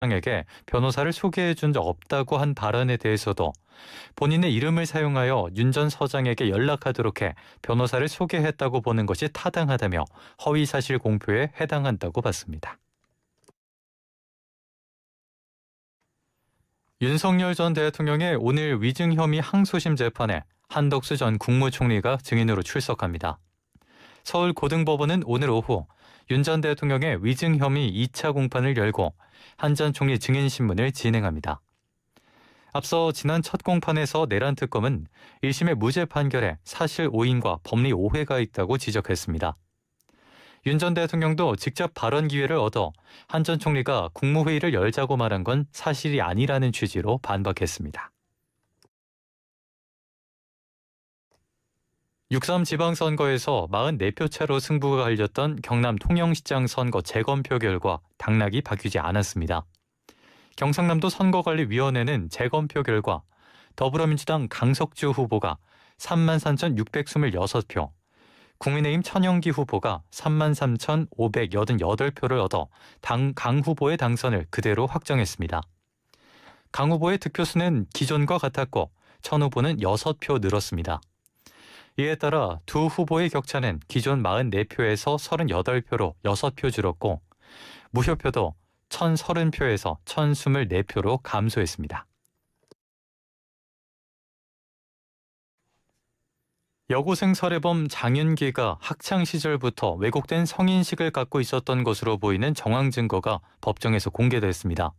에게 변호사를 소개해 준 적 없다고 한 발언에 대해서도 본인의 이름을 사용하여 윤 전 서장에게 연락하도록 해 변호사를 소개했다고 보는 것이 타당하다며 허위사실 공표에 해당한다고 봤습니다. 윤석열 전 대통령의 오늘 위증 혐의 항소심 재판에 한덕수 전 국무총리가 증인으로 출석합니다. 서울고등법원은 오늘 오후 윤 전 대통령의 위증 혐의 2차 공판을 열고 한 전 총리 증인 신문을 진행합니다. 앞서 지난 첫 공판에서 내란 특검은 1심의 무죄 판결에 사실 오인과 법리 오해가 있다고 지적했습니다. 윤 전 대통령도 직접 발언 기회를 얻어 한 전 총리가 국무회의를 열자고 말한 건 사실이 아니라는 취지로 반박했습니다. 6.3 지방선거에서 44표 차로 승부가 갈렸던 경남 통영시장 선거 재검표 결과 당락이 바뀌지 않았습니다. 경상남도 선거관리위원회는 재검표 결과 더불어민주당 강석주 후보가 33,626표, 국민의힘 천영기 후보가 33,588표를 얻어 강 후보의 당선을 그대로 확정했습니다. 강 후보의 득표수는 기존과 같았고 천 후보는 6표 늘었습니다. 이에 따라 두 후보의 격차는 기존 44표에서 38표로 6표 줄었고 무효표도 1,030표에서 1,024표로 감소했습니다. 여고생 살해범 장윤기가 학창시절부터 왜곡된 성인식을 갖고 있었던 것으로 보이는 정황 증거가 법정에서 공개됐습니다.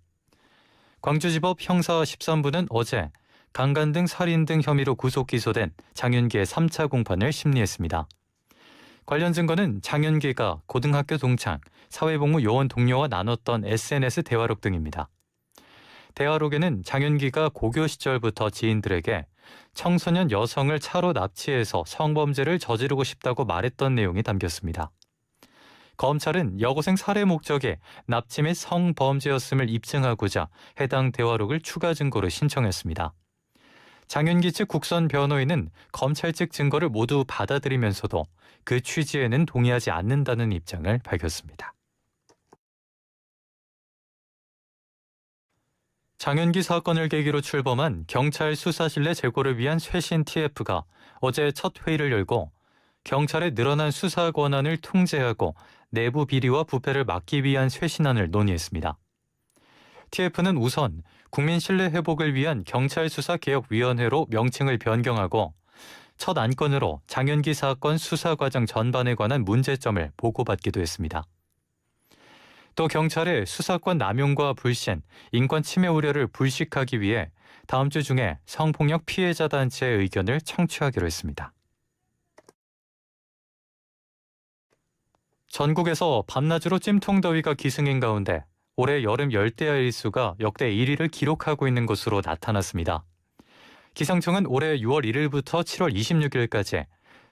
광주지법 형사 13부는 어제 강간 등 살인 등 혐의로 구속 기소된 장윤기의 3차 공판을 심리했습니다. 관련 증거는 장윤기가 고등학교 동창, 사회복무 요원 동료와 나눴던 SNS 대화록 등입니다. 대화록에는 장윤기가 고교 시절부터 지인들에게 청소년 여성을 차로 납치해서 성범죄를 저지르고 싶다고 말했던 내용이 담겼습니다. 검찰은 여고생 살해 목적이 납치 및 성범죄였음을 입증하고자 해당 대화록을 추가 증거로 신청했습니다. 장윤기 측 국선 변호인은 검찰 측 증거를 모두 받아들이면서도 그 취지에는 동의하지 않는다는 입장을 밝혔습니다. 장윤기 사건을 계기로 출범한 경찰 수사신뢰 제고를 위한 쇄신 TF가 어제 첫 회의를 열고 경찰의 늘어난 수사 권한을 통제하고 내부 비리와 부패를 막기 위한 쇄신안을 논의했습니다. TF는 우선 국민 신뢰 회복을 위한 경찰수사개혁위원회로 명칭을 변경하고 첫 안건으로 장윤기 사건 수사 과정 전반에 관한 문제점을 보고받기도 했습니다. 또 경찰의 수사권 남용과 불신, 인권 침해 우려를 불식하기 위해 다음 주 중에 성폭력 피해자 단체의 의견을 청취하기로 했습니다. 전국에서 밤낮으로 찜통더위가 기승인 가운데 올해 여름 열대야 일수가 역대 1위를 기록하고 있는 것으로 나타났습니다. 기상청은 올해 6월 1일부터 7월 26일까지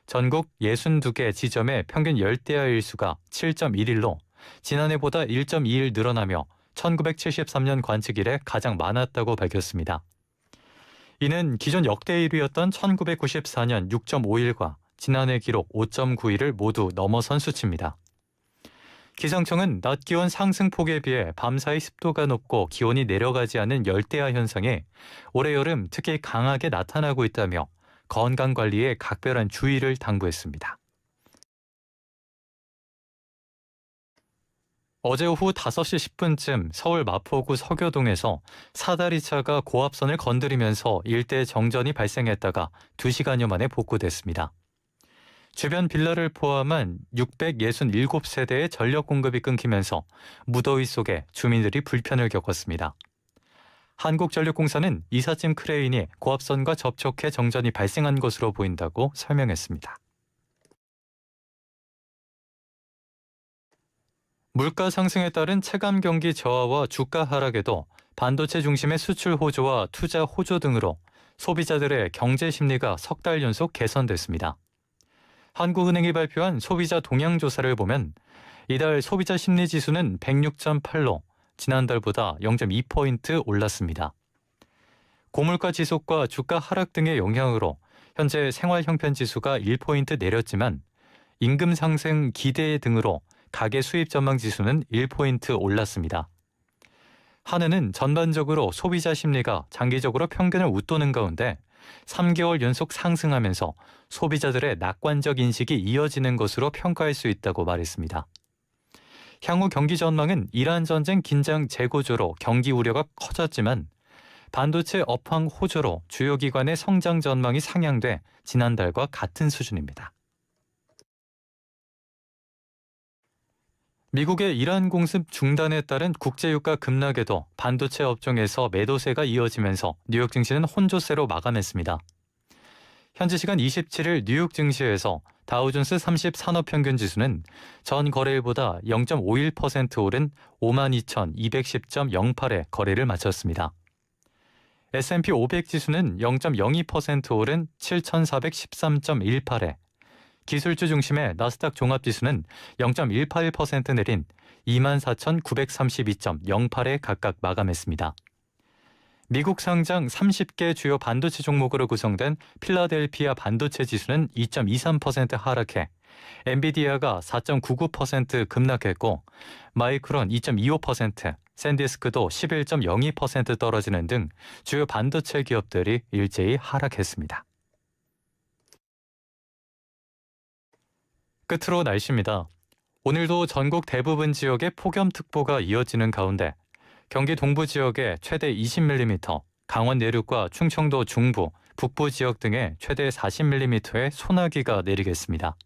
전국 62개 지점의 평균 열대야 일수가 7.1일로 지난해보다 1.2일 늘어나며 1973년 관측 이래 가장 많았다고 밝혔습니다. 이는 기존 역대 1위였던 1994년 6.5일과 지난해 기록 5.9일을 모두 넘어선 수치입니다. 기상청은 낮 기온 상승폭에 비해 밤사이 습도가 높고 기온이 내려가지 않는 열대야 현상이 올해 여름 특히 강하게 나타나고 있다며 건강관리에 각별한 주의를 당부했습니다. 어제 오후 5시 10분쯤 서울 마포구 서교동에서 사다리차가 고압선을 건드리면서 일대 정전이 발생했다가 2시간여 만에 복구됐습니다. 주변 빌라를 포함한 667세대의 전력 공급이 끊기면서 무더위 속에 주민들이 불편을 겪었습니다. 한국전력공사는 이삿짐 크레인이 고압선과 접촉해 정전이 발생한 것으로 보인다고 설명했습니다. 물가 상승에 따른 체감 경기 저하와 주가 하락에도 반도체 중심의 수출 호조와 투자 호조 등으로 소비자들의 경제 심리가 석 달 연속 개선됐습니다. 한국은행이 발표한 소비자 동향 조사를 보면 이달 소비자 심리 지수는 106.8로 지난달보다 0.2포인트 올랐습니다. 고물가 지속과 주가 하락 등의 영향으로 현재 생활 형편 지수가 1포인트 내렸지만 임금 상승 기대 등으로 가계 수입 전망 지수는 1포인트 올랐습니다. 한은은 전반적으로 소비자 심리가 장기적으로 평균을 웃도는 가운데 3개월 연속 상승하면서 소비자들의 낙관적 인식이 이어지는 것으로 평가할 수 있다고 말했습니다. 향후 경기 전망은 이란 전쟁 긴장 재고조로 경기 우려가 커졌지만 반도체 업황 호조로 주요 기관의 성장 전망이 상향돼 지난달과 같은 수준입니다. 미국의 이란 공습 중단에 따른 국제유가 급락에도 반도체 업종에서 매도세가 이어지면서 뉴욕 증시는 혼조세로 마감했습니다. 현지 시간 27일 뉴욕 증시에서 다우존스 30 산업평균지수는 전 거래일보다 0.51% 오른 52,210.08에 거래를 마쳤습니다. S&P 500 지수는 0.02% 오른 7,413.18에 기술주 중심의 나스닥 종합지수는 0.181% 내린 24,932.08에 각각 마감했습니다. 미국 상장 30개 주요 반도체 종목으로 구성된 필라델피아 반도체 지수는 2.23% 하락해 엔비디아가 4.99% 급락했고 마이크론 2.25%, 샌디스크도 11.02% 떨어지는 등 주요 반도체 기업들이 일제히 하락했습니다. 끝으로 날씨입니다. 오늘도 전국 대부분 지역에 폭염특보가 이어지는 가운데 경기 동부 지역에 최대 20mm, 강원 내륙과 충청도 중부, 북부 지역 등에 최대 40mm의 소나기가 내리겠습니다.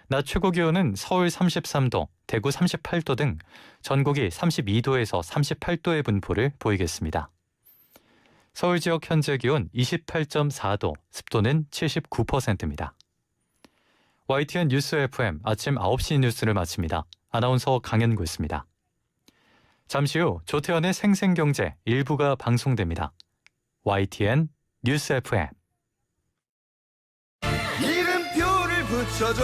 낮 최고 기온은 서울 33도, 대구 38도 등 전국이 32도에서 38도의 분포를 보이겠습니다. 서울 지역 현재 기온 28.4도, 습도는 79%입니다. YTN 뉴스 FM 아침 9시 뉴스를 마칩니다. 아나운서 강현구였습니다. 잠시 후 조태현의 생생경제 일부가 방송됩니다. YTN 뉴스 FM. 이름표를 붙여줘.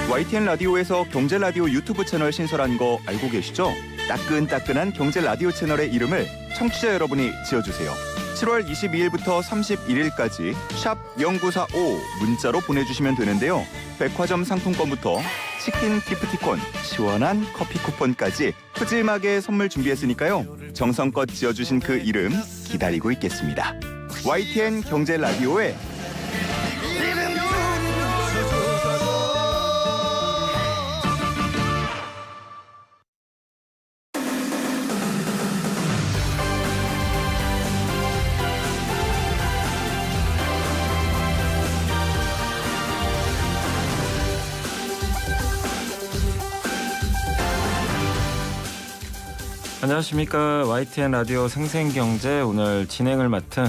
YTN 라디오에서 경제 라디오 유튜브 채널 신설한 거 알고 계시죠? 따끈따끈한 경제 라디오 채널의 이름을 청취자 여러분이 지어주세요. 7월 22일부터 31일까지 샵 0945 문자로 보내주시면 되는데요. 백화점 상품권부터 치킨 기프티콘, 시원한 커피 쿠폰까지 푸짐하게 선물 준비했으니까요. 정성껏 지어주신 그 이름 기다리고 있겠습니다. YTN 경제 라디오의 안녕하십니까. YTN 라디오 생생경제 오늘 진행을 맡은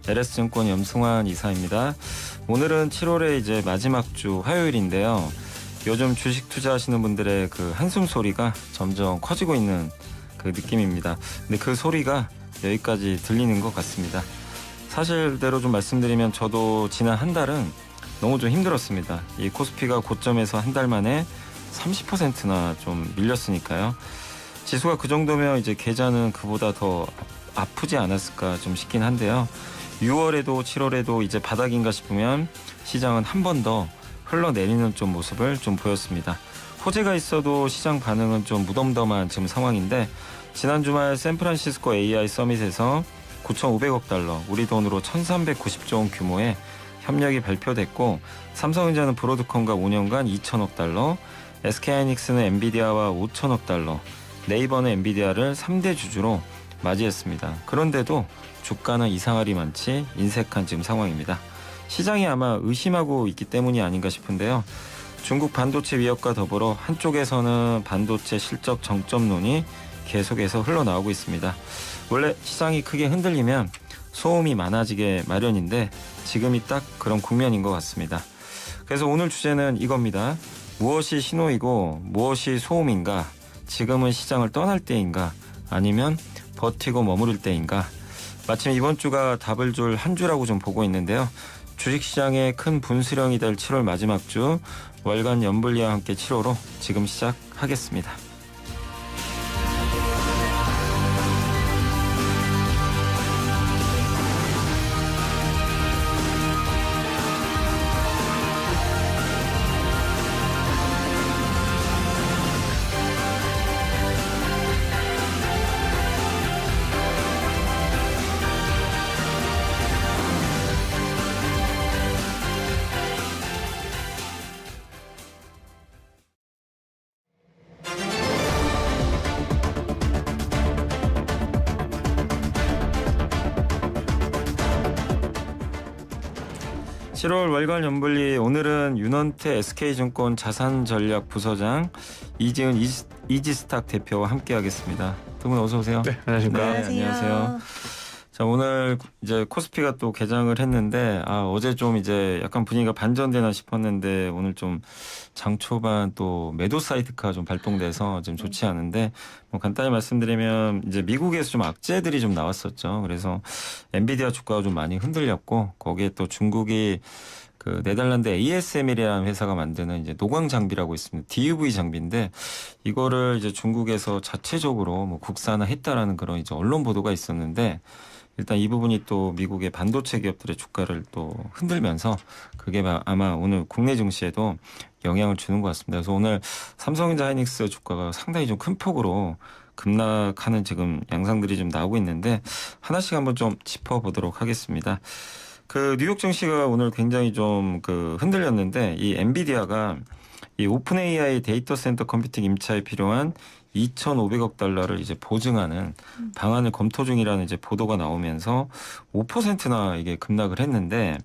LS증권 염승환 이사입니다. 오늘은 7월의 이제 마지막 주 화요일인데요. 요즘 주식 투자하시는 분들의 그 한숨 소리가 점점 커지고 있는 그 느낌입니다. 근데 그 소리가 여기까지 들리는 것 같습니다. 사실대로 좀 말씀드리면 저도 지난 한 달은 너무 좀 힘들었습니다. 이 코스피가 고점에서 한 달 만에 30%나 좀 밀렸으니까요. 지수가 그 정도면 이제 계좌는 그보다 더 아프지 않았을까 좀 싶긴 한데요. 6월에도 7월에도 이제 바닥인가 싶으면 시장은 한 번 더 흘러내리는 좀 모습을 좀 보였습니다. 호재가 있어도 시장 반응은 좀 무덤덤한 지금 상황인데 지난 주말 샌프란시스코 AI 서밋에서 9,500억 달러, 우리 돈으로 1,390조 원 규모의 협력이 발표됐고 삼성전자는 브로드컴과 5년간 2,000억 달러, SK하이닉스는 엔비디아와 5,000억 달러, 네이버는 엔비디아를 3대 주주로 맞이했습니다. 그런데도 주가는 이상할이 많지 인색한 지금 상황입니다. 시장이 아마 의심하고 있기 때문이 아닌가 싶은데요. 중국 반도체 위협과 더불어 한쪽에서는 반도체 실적 정점론이 계속해서 흘러나오고 있습니다. 원래 시장이 크게 흔들리면 소음이 많아지게 마련인데 지금이 딱 그런 국면인 것 같습니다. 그래서 오늘 주제는 이겁니다. 무엇이 신호이고 무엇이 소음인가? 지금은 시장을 떠날 때인가 아니면 버티고 머무를 때인가. 마침 이번 주가 답을 줄 한 주라고 좀 보고 있는데요. 주식시장의 큰 분수령이 될 7월 마지막 주 월간 연불리와 함께 7호로 지금 시작하겠습니다. 7월 월간 연불리 오늘은 윤원태 SK증권 자산전략부서장 이지은 이지스탁 대표와 함께하겠습니다. 두 분 어서 오세요. 네, 안녕하십니까. 네, 안녕하세요. 자, 오늘 이제 코스피가 또 개장을 했는데 어제 좀 이제 약간 분위기가 반전되나 싶었는데 오늘 좀 장 초반 또 매도 사이드가 좀 발동돼서 좀 좋지 않은데 뭐 간단히 말씀드리면 이제 미국에서 좀 악재들이 좀 나왔었죠. 그래서 엔비디아 주가가 좀 많이 흔들렸고 거기에 또 중국이 그 네덜란드 ASML이라는 회사가 만드는 이제 노광 장비라고 있습니다. DUV 장비인데 이거를 이제 중국에서 자체적으로 뭐 국산화했다라는 그런 이제 언론 보도가 있었는데 일단 이 부분이 또 미국의 반도체 기업들의 주가를 또 흔들면서 그게 아마 오늘 국내 증시에도 영향을 주는 것 같습니다. 그래서 오늘 삼성전자 하이닉스 주가가 상당히 좀 큰 폭으로 급락하는 지금 양상들이 좀 나오고 있는데 하나씩 한번 좀 짚어보도록 하겠습니다. 그 뉴욕 증시가 오늘 굉장히 좀 그 흔들렸는데 이 엔비디아가 이 오픈 AI 데이터 센터 컴퓨팅 임차에 필요한 2,500억 달러를 이제 보증하는 방안을 검토 중이라는 이제 보도가 나오면서 5%나 이게 급락을 했는데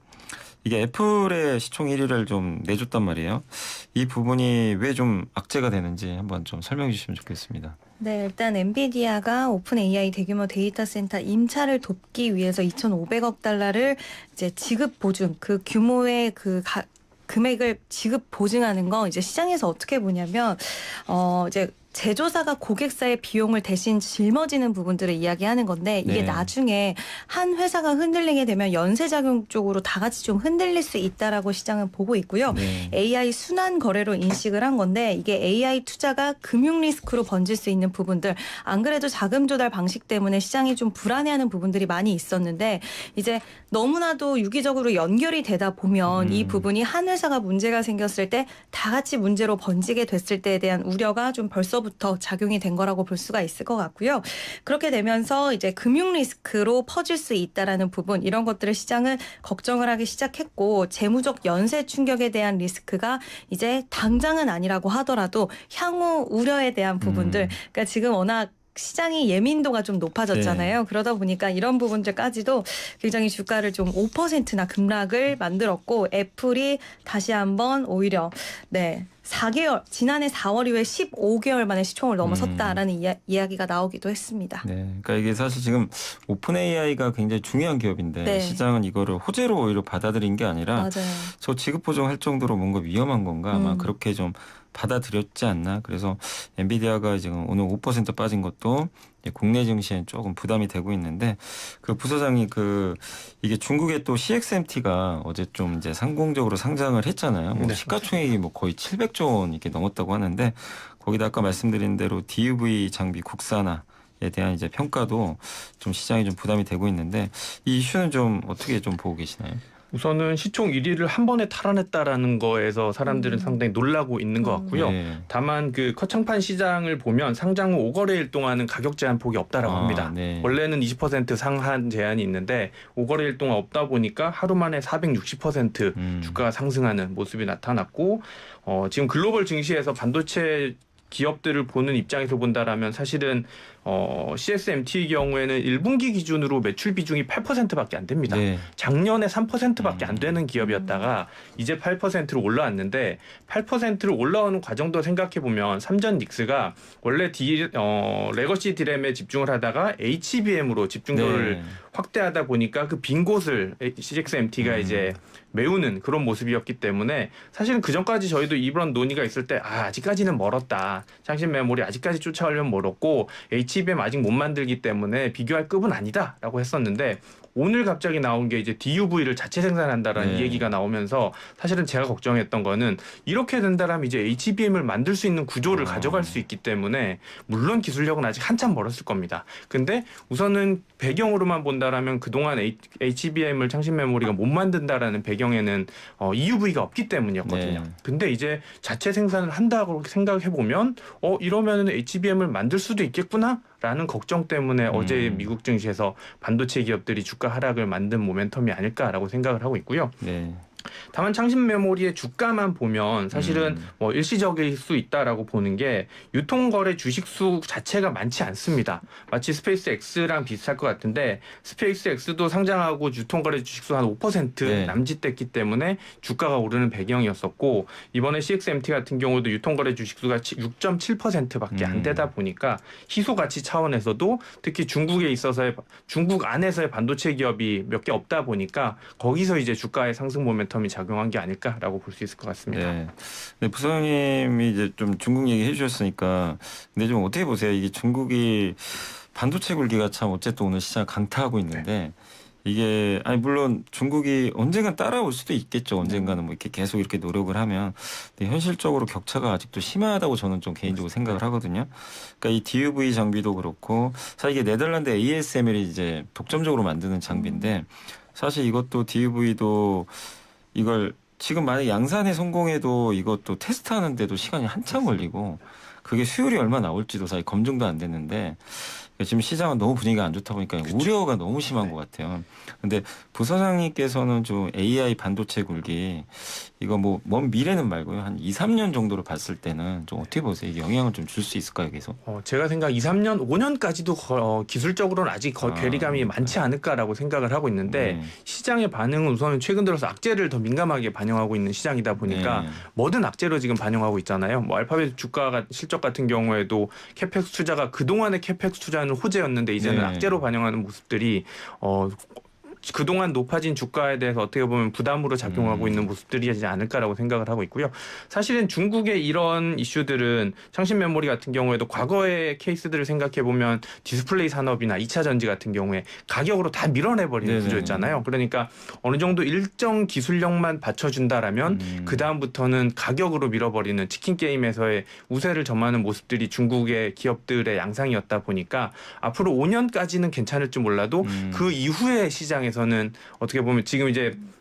이게 애플의 시총 1위를 좀 내줬단 말이에요. 이 부분이 왜 좀 악재가 되는지 한번 좀 설명해 주시면 좋겠습니다. 네, 일단 엔비디아가 오픈 AI 대규모 데이터 센터 임차를 돕기 위해서 2,500억 달러를 이제 지급 보증, 그 규모의 금액을 지급 보증하는 거 이제 시장에서 어떻게 보냐면 이제 제조사가 고객사의 비용을 대신 짊어지는 부분들을 이야기하는 건데 이게 네. 나중에 한 회사가 흔들리게 되면 연쇄작용 쪽으로 다 같이 좀 흔들릴 수 있다라고 시장은 보고 있고요. 네. AI 순환 거래로 인식을 한 건데 이게 AI 투자가 금융 리스크로 번질 수 있는 부분들 안 그래도 자금 조달 방식 때문에 시장이 좀 불안해하는 부분들이 많이 있었는데 이제 너무나도 유기적으로 연결이 되다 보면 이 부분이 한 회사가 문제가 생겼을 때 다 같이 문제로 번지게 됐을 때에 대한 우려가 좀 벌써부터 작용이 된 거라고 볼 수가 있을 것 같고요. 그렇게 되면서 이제 금융 리스크로 퍼질 수 있다라는 부분 이런 것들을 시장은 걱정을 하기 시작했고 재무적 연쇄 충격에 대한 리스크가 이제 당장은 아니라고 하더라도 향후 우려에 대한 부분들 그러니까 지금 워낙 시장이 예민도가 좀 높아졌잖아요. 네. 그러다 보니까 이런 부분들까지도 굉장히 주가를 좀 5%나 급락을 만들었고 애플이 다시 한번 오히려 4개월 지난해 4월 이후에 15개월 만에 시총을 넘어섰다라는 이야기가 나오기도 했습니다. 네, 그러니까 이게 사실 지금 오픈 AI가 굉장히 중요한 기업인데 네. 시장은 이거를 호재로 오히려 받아들인 게 아니라 맞아요. 저 지급 보증할 정도로 뭔가 위험한 건가 아마 그렇게 좀 받아들였지 않나. 그래서 엔비디아가 지금 오늘 5% 빠진 것도 국내 증시엔 조금 부담이 되고 있는데 그 부서장이 이게 중국의 또 CXMT가 어제 좀 이제 상공적으로 상장을 했잖아요. 뭐 네, 시가총액이 뭐 거의 700조 원 이렇게 넘었다고 하는데 거기다 아까 말씀드린 대로 DUV 장비 국산화에 대한 이제 평가도 좀 시장이 좀 부담이 되고 있는데 이 이슈는 좀 어떻게 좀 보고 계시나요? 우선은 시총 1위를 한 번에 탈환했다라는 거에서 사람들은 상당히 놀라고 있는 것 같고요. 네. 다만 그 커창판 시장을 보면 상장 후 5거래일 동안은 가격 제한 폭이 없다라고 합니다. 네. 원래는 20% 상한 제한이 있는데 5거래일 동안 없다 보니까 하루 만에 460% 주가가 상승하는 모습이 나타났고 지금 글로벌 증시에서 반도체 기업들을 보는 입장에서 본다라면 사실은 CSMT의 경우에는 1분기 기준으로 매출 비중이 8%밖에 안 됩니다. 네. 작년에 3%밖에 안 되는 기업이었다가 이제 8%로 올라왔는데 8%로 올라오는 과정도 생각해 보면 삼전 닉스가 원래 레거시 디램에 집중을 하다가 HBM으로 집중도를 네. 확대하다 보니까 그 빈 곳을 CXMT가 이제 메우는 그런 모습이었기 때문에 사실은 그 전까지 저희도 이런 논의가 있을 때 아직까지는 멀었다. 장신 메모리 아직까지 쫓아오려면 멀었고 HBM 아직 못 만들기 때문에 비교할 급은 아니다라고 했었는데 오늘 갑자기 나온 게 이제 DUV를 자체 생산한다라는 네. 얘기가 나오면서 사실은 제가 걱정했던 거는 이렇게 된다라면 이제 HBM을 만들 수 있는 구조를 가져갈 수 있기 때문에 물론 기술력은 아직 한참 멀었을 겁니다. 근데 우선은 배경으로만 본다라면 그동안 HBM을 창신 메모리가 못 만든다라는 배경에는 EUV가 없기 때문이었거든요. 네. 근데 이제 자체 생산을 한다고 생각해 보면 이러면은 HBM을 만들 수도 있겠구나. 라는 걱정 때문에 어제 미국 증시에서 반도체 기업들이 주가 하락을 만든 모멘텀이 아닐까라고 생각을 하고 있고요. 네. 다만 창신 메모리의 주가만 보면 사실은 뭐 일시적일 수 있다라고 보는 게 유통거래 주식수 자체가 많지 않습니다. 마치 스페이스 X랑 비슷할 것 같은데 스페이스 X도 상장하고 유통거래 주식수 한 5% 네. 남짓됐기 때문에 주가가 오르는 배경이었었고 이번에 CXMT 같은 경우도 유통거래 주식수가 6.7%밖에 안 되다 보니까 희소 가치 차원에서도 특히 중국에 있어서의 중국 안에서의 반도체 기업이 몇 개 없다 보니까 거기서 이제 주가의 상승 모멘텀이 작용한 게 아닐까라고 볼 수 있을 것 같습니다. 네. 근데 부사장님이 이제 좀 중국 얘기 해주셨으니까 근데 좀 어떻게 보세요? 이게 중국이 반도체 굴기가 참 어쨌든 오늘 시장 강타하고 있는데 이게 아니 물론 중국이 언젠간 따라올 수도 있겠죠. 언젠가는 뭐 이렇게 계속 이렇게 노력을 하면 근데 현실적으로 격차가 아직도 심하다고 저는 좀 개인적으로 생각을 하거든요. 그러니까 이 DUV 장비도 그렇고 사실 이게 네덜란드 ASML이 이제 독점적으로 만드는 장비인데 사실 이것도 DUV도 이걸 지금 만약 양산에 성공해도 이것도 테스트하는데도 시간이 한참 걸리고 그게 수율이 얼마 나올지도 사실 검증도 안 됐는데 지금 시장은 너무 분위기가 안 좋다 보니까 우려가 너무 심한 것 같아요. 근데 부사장님께서는 좀 AI 반도체 굴기 이거 뭐 먼 미래는 말고요. 한 2, 3년 정도로 봤을 때는 좀 어떻게 보세요? 이게 영향을 좀 줄 수 있을까요? 계속? 제가 생각 2, 3년, 5년까지도 기술적으로는 아직 괴리감이 많지 않을까라고 생각을 하고 있는데 시장의 반응은 우선 최근 들어서 악재를 더 민감하게 반영하고 있는 시장이다 보니까 뭐든 악재로 지금 반영하고 있잖아요. 뭐 알파벳 주가 실적 같은 경우에도 캐펙스 투자가 그동안의 캐펙스 투자는 호재였는데 이제는 악재로 반영하는 모습들이 그동안 높아진 주가에 대해서 어떻게 보면 부담으로 작용하고 있는 모습들이지 않을까라고 생각을 하고 있고요. 사실은 중국의 이런 이슈들은 창신 메모리 같은 경우에도 과거의 케이스들을 생각해 보면 디스플레이 산업이나 2차 전지 같은 경우에 가격으로 다 밀어내버리는 구조였잖아요. 그러니까 어느 정도 일정 기술력만 받쳐준다라면 그 다음부터는 가격으로 밀어버리는 치킨 게임에서의 우세를 점하는 모습들이 중국의 기업들의 양상이었다 보니까 앞으로 5년까지는 괜찮을지 몰라도 그 이후의 시장에 에서는 어떻게 보면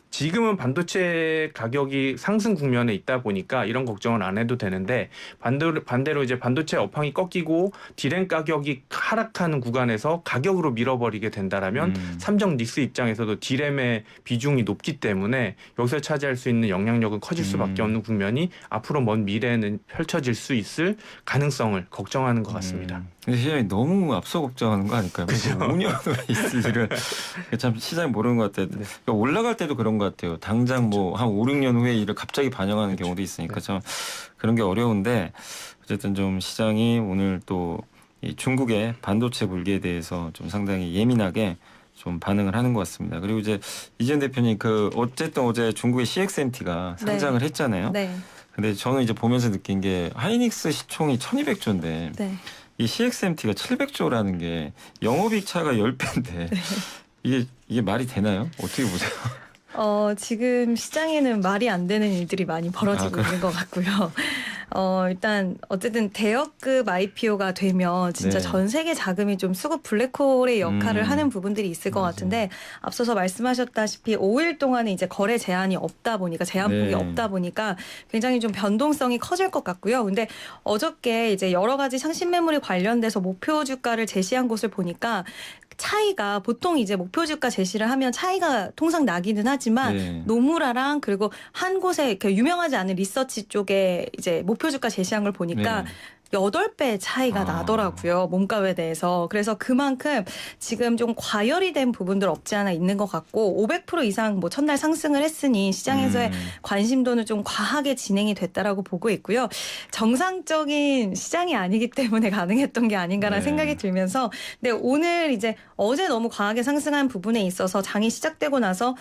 지금은 반도체 가격이 상승 국면에 있다 보니까 이런 걱정은 안 해도 되는데 반대로 이제 반도체 업황이 꺾이고 디램 가격이 하락하는 구간에서 가격으로 밀어버리게 된다라면 삼성 닉스 입장에서도 디램의 비중이 높기 때문에 여기서 차지할 수 있는 영향력은 커질 수밖에 없는 국면이 앞으로 먼 미래에는 펼쳐질 수 있을 가능성을 걱정하는 것 같습니다. 근데 시장이 너무 앞서 걱정하는 거 아닐까요? 그렇죠. 5년 후에 있을 일을 참 시장이 모르는 것 같아요. 그러니까 올라갈 때도 그런 것 같아요. 당장 뭐 한 5, 6년 후에 일을 갑자기 반영하는 경우도 있으니까 참 그런 게 어려운데 어쨌든 좀 시장이 오늘 또 이 중국의 반도체 굴기에 대해서 좀 상당히 예민하게 좀 반응을 하는 것 같습니다. 그리고 이제 이재현 대표님 어쨌든 어제 중국의 CXMT가 상장을 했잖아요. 네. 근데 저는 이제 보면서 느낀 게 하이닉스 시총이 1200조인데 네. 이 CXMT가 700조라는 게 영업이익 차가 10배인데 이게 말이 되나요? 어떻게 보세요? 지금 시장에는 말이 안 되는 일들이 많이 벌어지고 있는 것 같고요. 일단 어쨌든 대여급 IPO가 되면 진짜 전 세계 자금이 좀 수급 블랙홀의 역할을 하는 부분들이 있을 것 같은데 앞서서 말씀하셨다시피 5일 동안에 이제 거래 제한이 없다 보니까 제한폭이 없다 보니까 굉장히 좀 변동성이 커질 것 같고요. 근데 어저께 이제 여러 가지 창신 매물에 관련돼서 목표 주가를 제시한 곳을 보니까 차이가 보통 이제 목표 주가 제시를 하면 차이가 통상 나기는 하지만 노무라랑 그리고 한 곳에 이렇게 유명하지 않은 리서치 쪽에 이제 목표 주가 제시한 걸 보니까 8배 차이가 나더라고요. 몸값에 대해서. 그래서 그만큼 지금 좀 과열이 된 부분들 없지 않아 있는 것 같고 500% 이상 뭐 첫날 상승을 했으니 시장에서의 관심도는 좀 과하게 진행이 됐다라고 보고 있고요. 정상적인 시장이 아니기 때문에 가능했던 게 아닌가라는 생각이 들면서 근데 오늘 이제 어제 너무 과하게 상승한 부분에 있어서 장이 시작되고 나서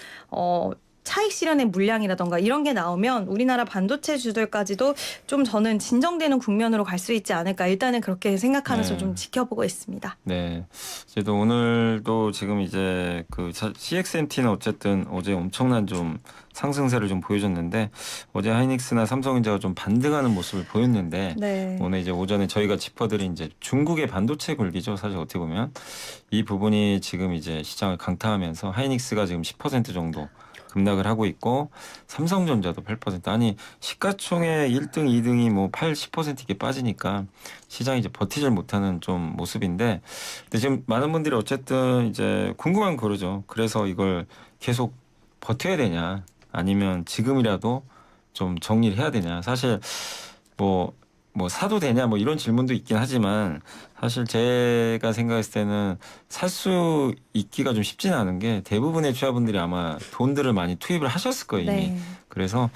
차익 실현의 물량이라던가 이런 게 나오면 우리나라 반도체 주들까지도 좀 저는 진정되는 국면으로 갈 수 있지 않을까 일단은 그렇게 생각하면서 좀 지켜보고 있습니다. 네, 그래도 오늘도 지금 이제 그 CXMT는 어쨌든 어제 엄청난 좀 상승세를 좀 보여줬는데 어제 하이닉스나 삼성전자가 좀 반등하는 모습을 보였는데 오늘 이제 오전에 저희가 짚어드린 이제 중국의 반도체 굴기죠. 사실 어떻게 보면 이 부분이 지금 이제 시장을 강타하면서 하이닉스가 지금 10% 정도 급락을 하고 있고 삼성전자도 8% 아니 시가총액 1등, 2등이 뭐 8, 10% 이렇게 빠지니까 시장이 이제 버티질 못하는 좀 모습인데 근데 지금 많은 분들이 어쨌든 이제 궁금한 거죠. 그래서 이걸 계속 버텨야 되냐 아니면 지금이라도 좀 정리를 해야 되냐. 사실 뭐 사도 되냐 뭐 이런 질문도 있긴 하지만 사실 제가 생각했을 때는 살 수 있기가 좀 쉽지는 않은 게 대부분의 투자분들이 아마 돈들을 많이 투입을 하셨을 거예요 이미. 네. 그래서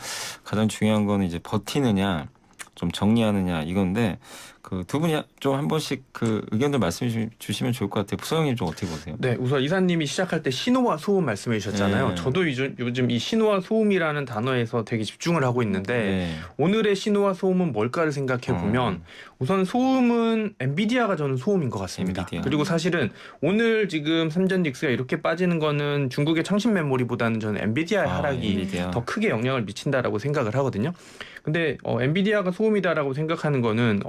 가장 중요한 거는 이제 버티느냐 좀 정리하느냐 이건데 그 두 분이 좀 한 번씩 그 의견들 말씀해 주시면 좋을 것 같아요. 부서장님 좀 어떻게 보세요? 네, 우선 이사님이 시작할 때 신호와 소음 말씀해 주셨잖아요. 네. 저도 요즘 이 신호와 소음이라는 단어에서 되게 집중을 하고 있는데 네. 오늘의 신호와 소음은 뭘까를 생각해 보면 우선 소음은 엔비디아가 저는 소음인 것 같습니다. 엔비디아. 그리고 사실은 오늘 지금 삼전 닉스가 이렇게 빠지는 거는 중국의 창신 메모리보다는 저는 엔비디아의 하락이 엔비디아. 더 크게 영향을 미친다라고 생각을 하거든요. 근데 엔비디아가 소음이다라고 생각하는 거는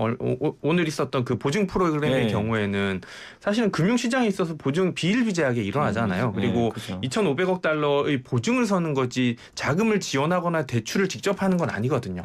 오늘 있었던 그 보증 프로그램의 네. 경우에는 사실은 금융시장에 있어서 보증 비일비재하게 일어나잖아요. 그리고 그렇죠. 2,500억 달러의 보증을 서는 거지 자금을 지원하거나 대출을 직접 하는 건 아니거든요.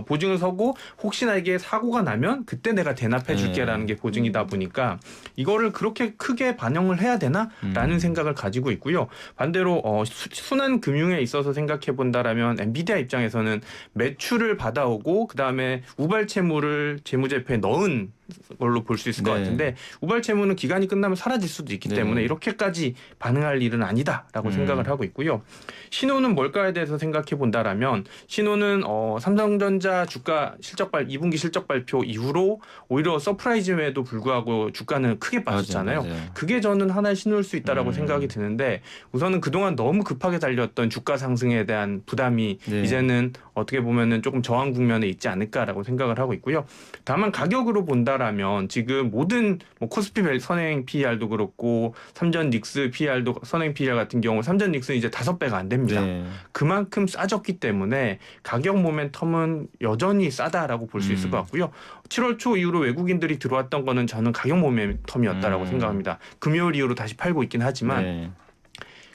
보증을 서고 혹시나 이게 사고가 나면 그때 내가 대납해 줄게라는 게 보증이다 보니까 이거를 그렇게 크게 반영을 해야 되나라는 생각을 가지고 있고요. 반대로 순환 금융에 있어서 생각해 본다라면 엔비디아 입장에서는 매출을 받아오고 그다음에 우발 채무를 재무제표에 넣은 걸로 볼 수 있을 것 네. 같은데 우발 채무는 기간이 끝나면 사라질 수도 있기 네. 때문에 이렇게까지 반응할 일은 아니다라고 생각을 하고 있고요. 신호는 뭘까에 대해서 생각해 본다라면 신호는 삼성전자 주가 실적 2분기 실적 발표 이후로 오히려 서프라이즈에도 불구하고 주가는 크게 빠졌잖아요. 맞아요. 그게 저는 하나의 신호일 수 있다라고 생각이 드는데 우선은 그동안 너무 급하게 달렸던 주가 상승에 대한 부담이 네. 이제는 어떻게 보면은 조금 저항 국면에 있지 않을까라고 생각을 하고 있고요. 다만 가격으로 본다라면 지금 모든 코스피 선행 PER도 그렇고 삼전 닉스 PER도 선행 PER 같은 경우 삼전 닉스는 이제 5배가 안 됩니다. 네. 그만큼 싸졌기 때문에 가격 모멘텀은 여전히 싸다라고 볼 수 있을 것 같고요. 7월 초 이후로 외국인들이 들어왔던 거는 저는 가격 모멘텀이었다라고 생각합니다. 금요일 이후로 다시 팔고 있긴 하지만 네.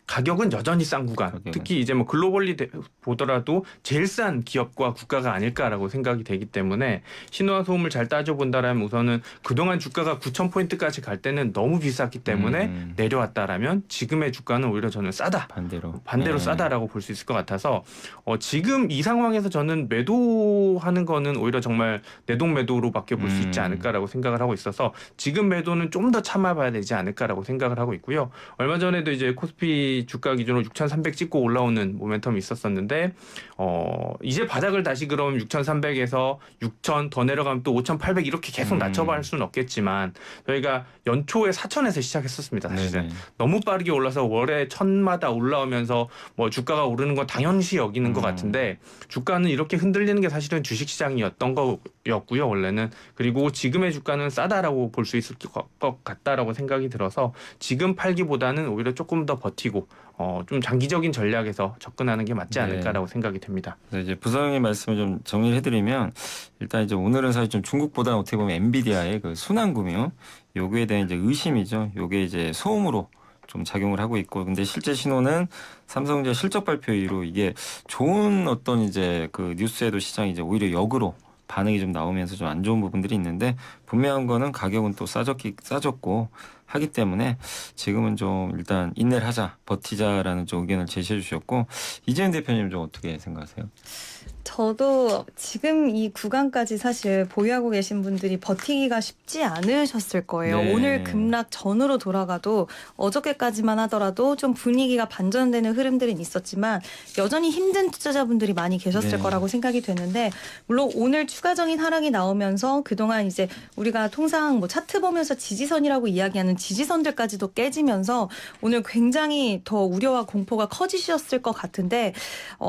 가격은 여전히 싼 구간. 가격은. 특히 이제 글로벌리 보더라도 제일 싼 기업과 국가가 아닐까라고 생각이 되기 때문에 신호와 소음을 잘 따져본다라면 우선은 그동안 주가가 9,000포인트까지 갈 때는 너무 비쌌기 때문에 내려왔다라면 지금의 주가는 오히려 저는 싸다. 반대로 반대로 네. 싸다라고 볼 수 있을 것 같아서 지금 이 상황에서 저는 매도하는 거는 오히려 정말 내동매도로밖에 볼 수 있지 않을까라고 생각을 하고 있어서 지금 매도는 좀 더 참아봐야 되지 않을까라고 생각을 하고 있고요. 얼마 전에도 이제 코스피 주가 기준으로 6,300 찍고 올라오는 모멘텀이 있었었는데 이제 바닥을 다시 그럼 6,300에서 6,000 더 내려가면 또 5,800 이렇게 계속 낮춰볼 수는 없겠지만 저희가 연초에 4,000에서 시작했었습니다. 사실은 네네. 너무 빠르게 올라서 월에 1,000마다 올라오면서 뭐 주가가 오르는 건 당연시 여기는 것 같은데 주가는 이렇게 흔들리는 게 사실은 주식시장이었던 거였고요. 원래는. 그리고 지금의 주가는 싸다라고 볼 수 있을 것 같다라고 생각이 들어서 지금 팔기보다는 오히려 조금 더 버티고 좀 장기적인 전략에서 접근하는 게 맞지 않을까라고 생각이 됩니다. 네, 이제 부장님 말씀을 좀 정리를 해드리면 일단 이제 오늘은 사실 좀 중국보다 어떻게 보면 엔비디아의 그 순환금융 요거에 대한 이제 의심이죠. 요게 이제 소음으로 좀 작용을 하고 있고 근데 실제 신호는 삼성전자 실적 발표 이후로 이게 좋은 어떤 이제 그 뉴스에도 시장이 이제 오히려 역으로 반응이 좀 나오면서 좀 안 좋은 부분들이 있는데 분명한 거는 가격은 또 싸졌고 하기 때문에 지금은 좀 일단 인내를 하자 버티자라는 좀 의견을 제시해 주셨고 이재현 대표님 좀 어떻게 생각하세요? 저도 지금 이 구간까지 사실 보유하고 계신 분들이 버티기가 쉽지 않으셨을 거예요. 네. 오늘 급락 전으로 돌아가도 어저께까지만 하더라도 좀 분위기가 반전되는 흐름들은 있었지만 여전히 힘든 투자자분들이 많이 계셨을 네. 거라고 생각이 되는데 물론 오늘 추가적인 하락이 나오면서 그동안 이제 우리가 통상 뭐 차트 보면서 지지선이라고 이야기하는 지지선들까지도 깨지면서 오늘 굉장히 더 우려와 공포가 커지셨을 것 같은데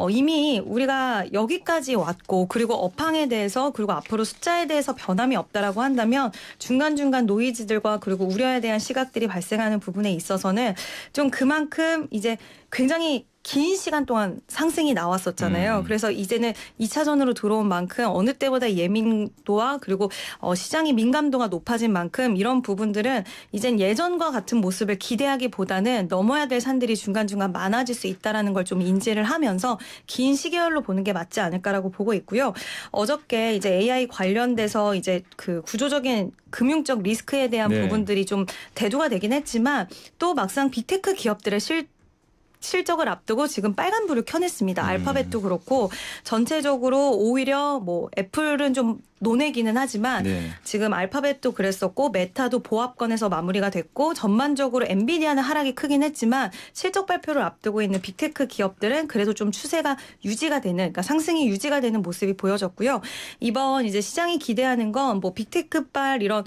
이미 우리가 여기까지 왔고 그리고 업황에 대해서 그리고 앞으로 숫자에 대해서 변함이 없다라고 한다면 중간중간 노이즈들과 그리고 우려에 대한 시각들이 발생하는 부분에 있어서는 좀 그만큼 이제 굉장히 긴 시간 동안 상승이 나왔었잖아요. 그래서 이제는 2차전으로 들어온 만큼 어느 때보다 예민도와 그리고 시장의 민감도가 높아진 만큼 이런 부분들은 이젠 예전과 같은 모습을 기대하기보다는 넘어야 될 산들이 중간중간 많아질 수 있다라는 걸 좀 인지를 하면서 긴 시계열로 보는 게 맞지 않을까라고 보고 있고요. 어저께 이제 AI 관련돼서 이제 그 구조적인 금융적 리스크에 대한 네. 부분들이 좀 대두가 되긴 했지만 또 막상 빅테크 기업들의 실적을 앞두고 지금 빨간불을 켜냈습니다. 알파벳도 그렇고 전체적으로 오히려 뭐 애플은 좀 논외기는 하지만 네. 지금 알파벳도 그랬었고 메타도 보합권에서 마무리가 됐고 전반적으로 엔비디아는 하락이 크긴 했지만 실적 발표를 앞두고 있는 빅테크 기업들은 그래도 좀 추세가 유지가 되는 그러니까 상승이 유지가 되는 모습이 보여졌고요. 이번 이제 시장이 기대하는 건 뭐 빅테크발 이런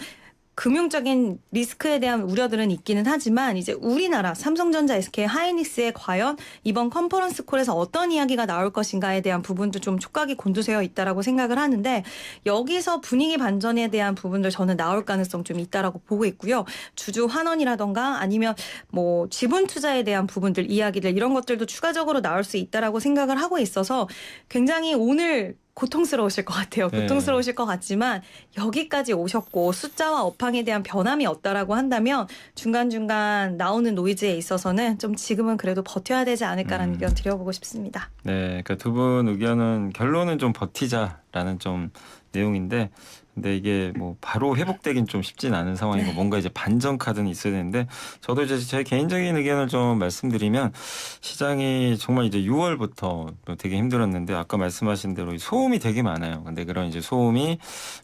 금융적인 리스크에 대한 우려들은 있기는 하지만 이제 우리나라 삼성전자, SK 하이닉스에 과연 이번 컨퍼런스 콜에서 어떤 이야기가 나올 것인가에 대한 부분도 좀 촉각이 곤두세워 있다라고 생각을 하는데 여기서 분위기 반전에 대한 부분들 저는 나올 가능성 좀 있다라고 보고 있고요. 주주 환원이라던가 아니면 뭐 지분 투자에 대한 부분들 이야기들 이런 것들도 추가적으로 나올 수 있다라고 생각을 하고 있어서 굉장히 오늘 고통스러우실 것 같아요. 네. 고통스러우실 것 같지만 여기까지 오셨고 숫자와 업황에 대한 변함이 없다라고 한다면 중간중간 나오는 노이즈에 있어서는 좀 지금은 그래도 버텨야 되지 않을까라는 의견 드려보고 싶습니다. 네, 그러니까 두 분 의견은 결론은 좀 버티자라는 좀 내용인데, 근데 이게 뭐 바로 회복되긴 좀 쉽진 않은 상황이고 네. 뭔가 이제 반전 카드는 있어야 되는데 저도 이제 제 개인적인 의견을 좀 말씀드리면 시장이 정말 이제 6월부터 되게 힘들었는데 아까 말씀하신 대로 소음이 되게 많아요. 근데 그런 이제 소음이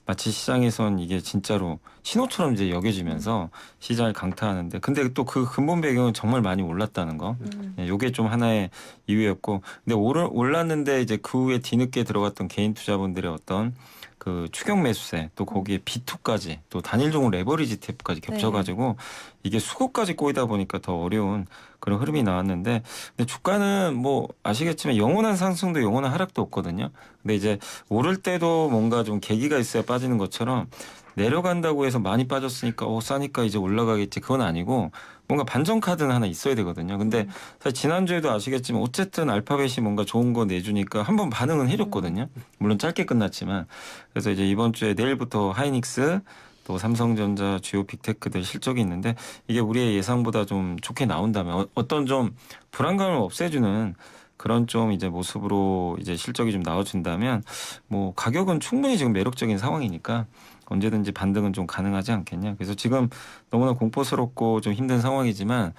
마치 시장에선 이게 진짜로 신호처럼 이제 여겨지면서 시장을 강타하는데 근데 또 그 근본 배경은 정말 많이 올랐다는 거. 요게 좀 하나의 이유였고 근데 올랐는데 이제 그 후에 뒤늦게 들어갔던 개인 투자분들의 어떤 그 추격 매수세 또 거기에 B2까지 또 단일종으로 레버리지 TF까지 겹쳐가지고 이게 수급까지 꼬이다 보니까 더 어려운 그런 흐름이 나왔는데 근데 주가는 뭐 아시겠지만 영원한 상승도 영원한 하락도 없거든요. 근데 이제 오를 때도 뭔가 좀 계기가 있어야 빠지는 것처럼 내려간다고 해서 많이 빠졌으니까 싸니까 이제 올라가겠지 그건 아니고 뭔가 반전 카드는 하나 있어야 되거든요. 근데 사실 지난주에도 아시겠지만 어쨌든 알파벳이 뭔가 좋은 거 내주니까 한번 반응은 해줬거든요. 물론 짧게 끝났지만 그래서 이제 이번 주에 내일부터 하이닉스 또 삼성전자 주요 빅테크들 실적이 있는데 이게 우리의 예상보다 좀 좋게 나온다면 어떤 좀 불안감을 없애주는 그런 좀 이제 모습으로 이제 실적이 좀 나와준다면 뭐 가격은 충분히 지금 매력적인 상황이니까 언제든지 반등은 좀 가능하지 않겠냐. 그래서 지금 너무나 공포스럽고 좀 힘든 상황이지만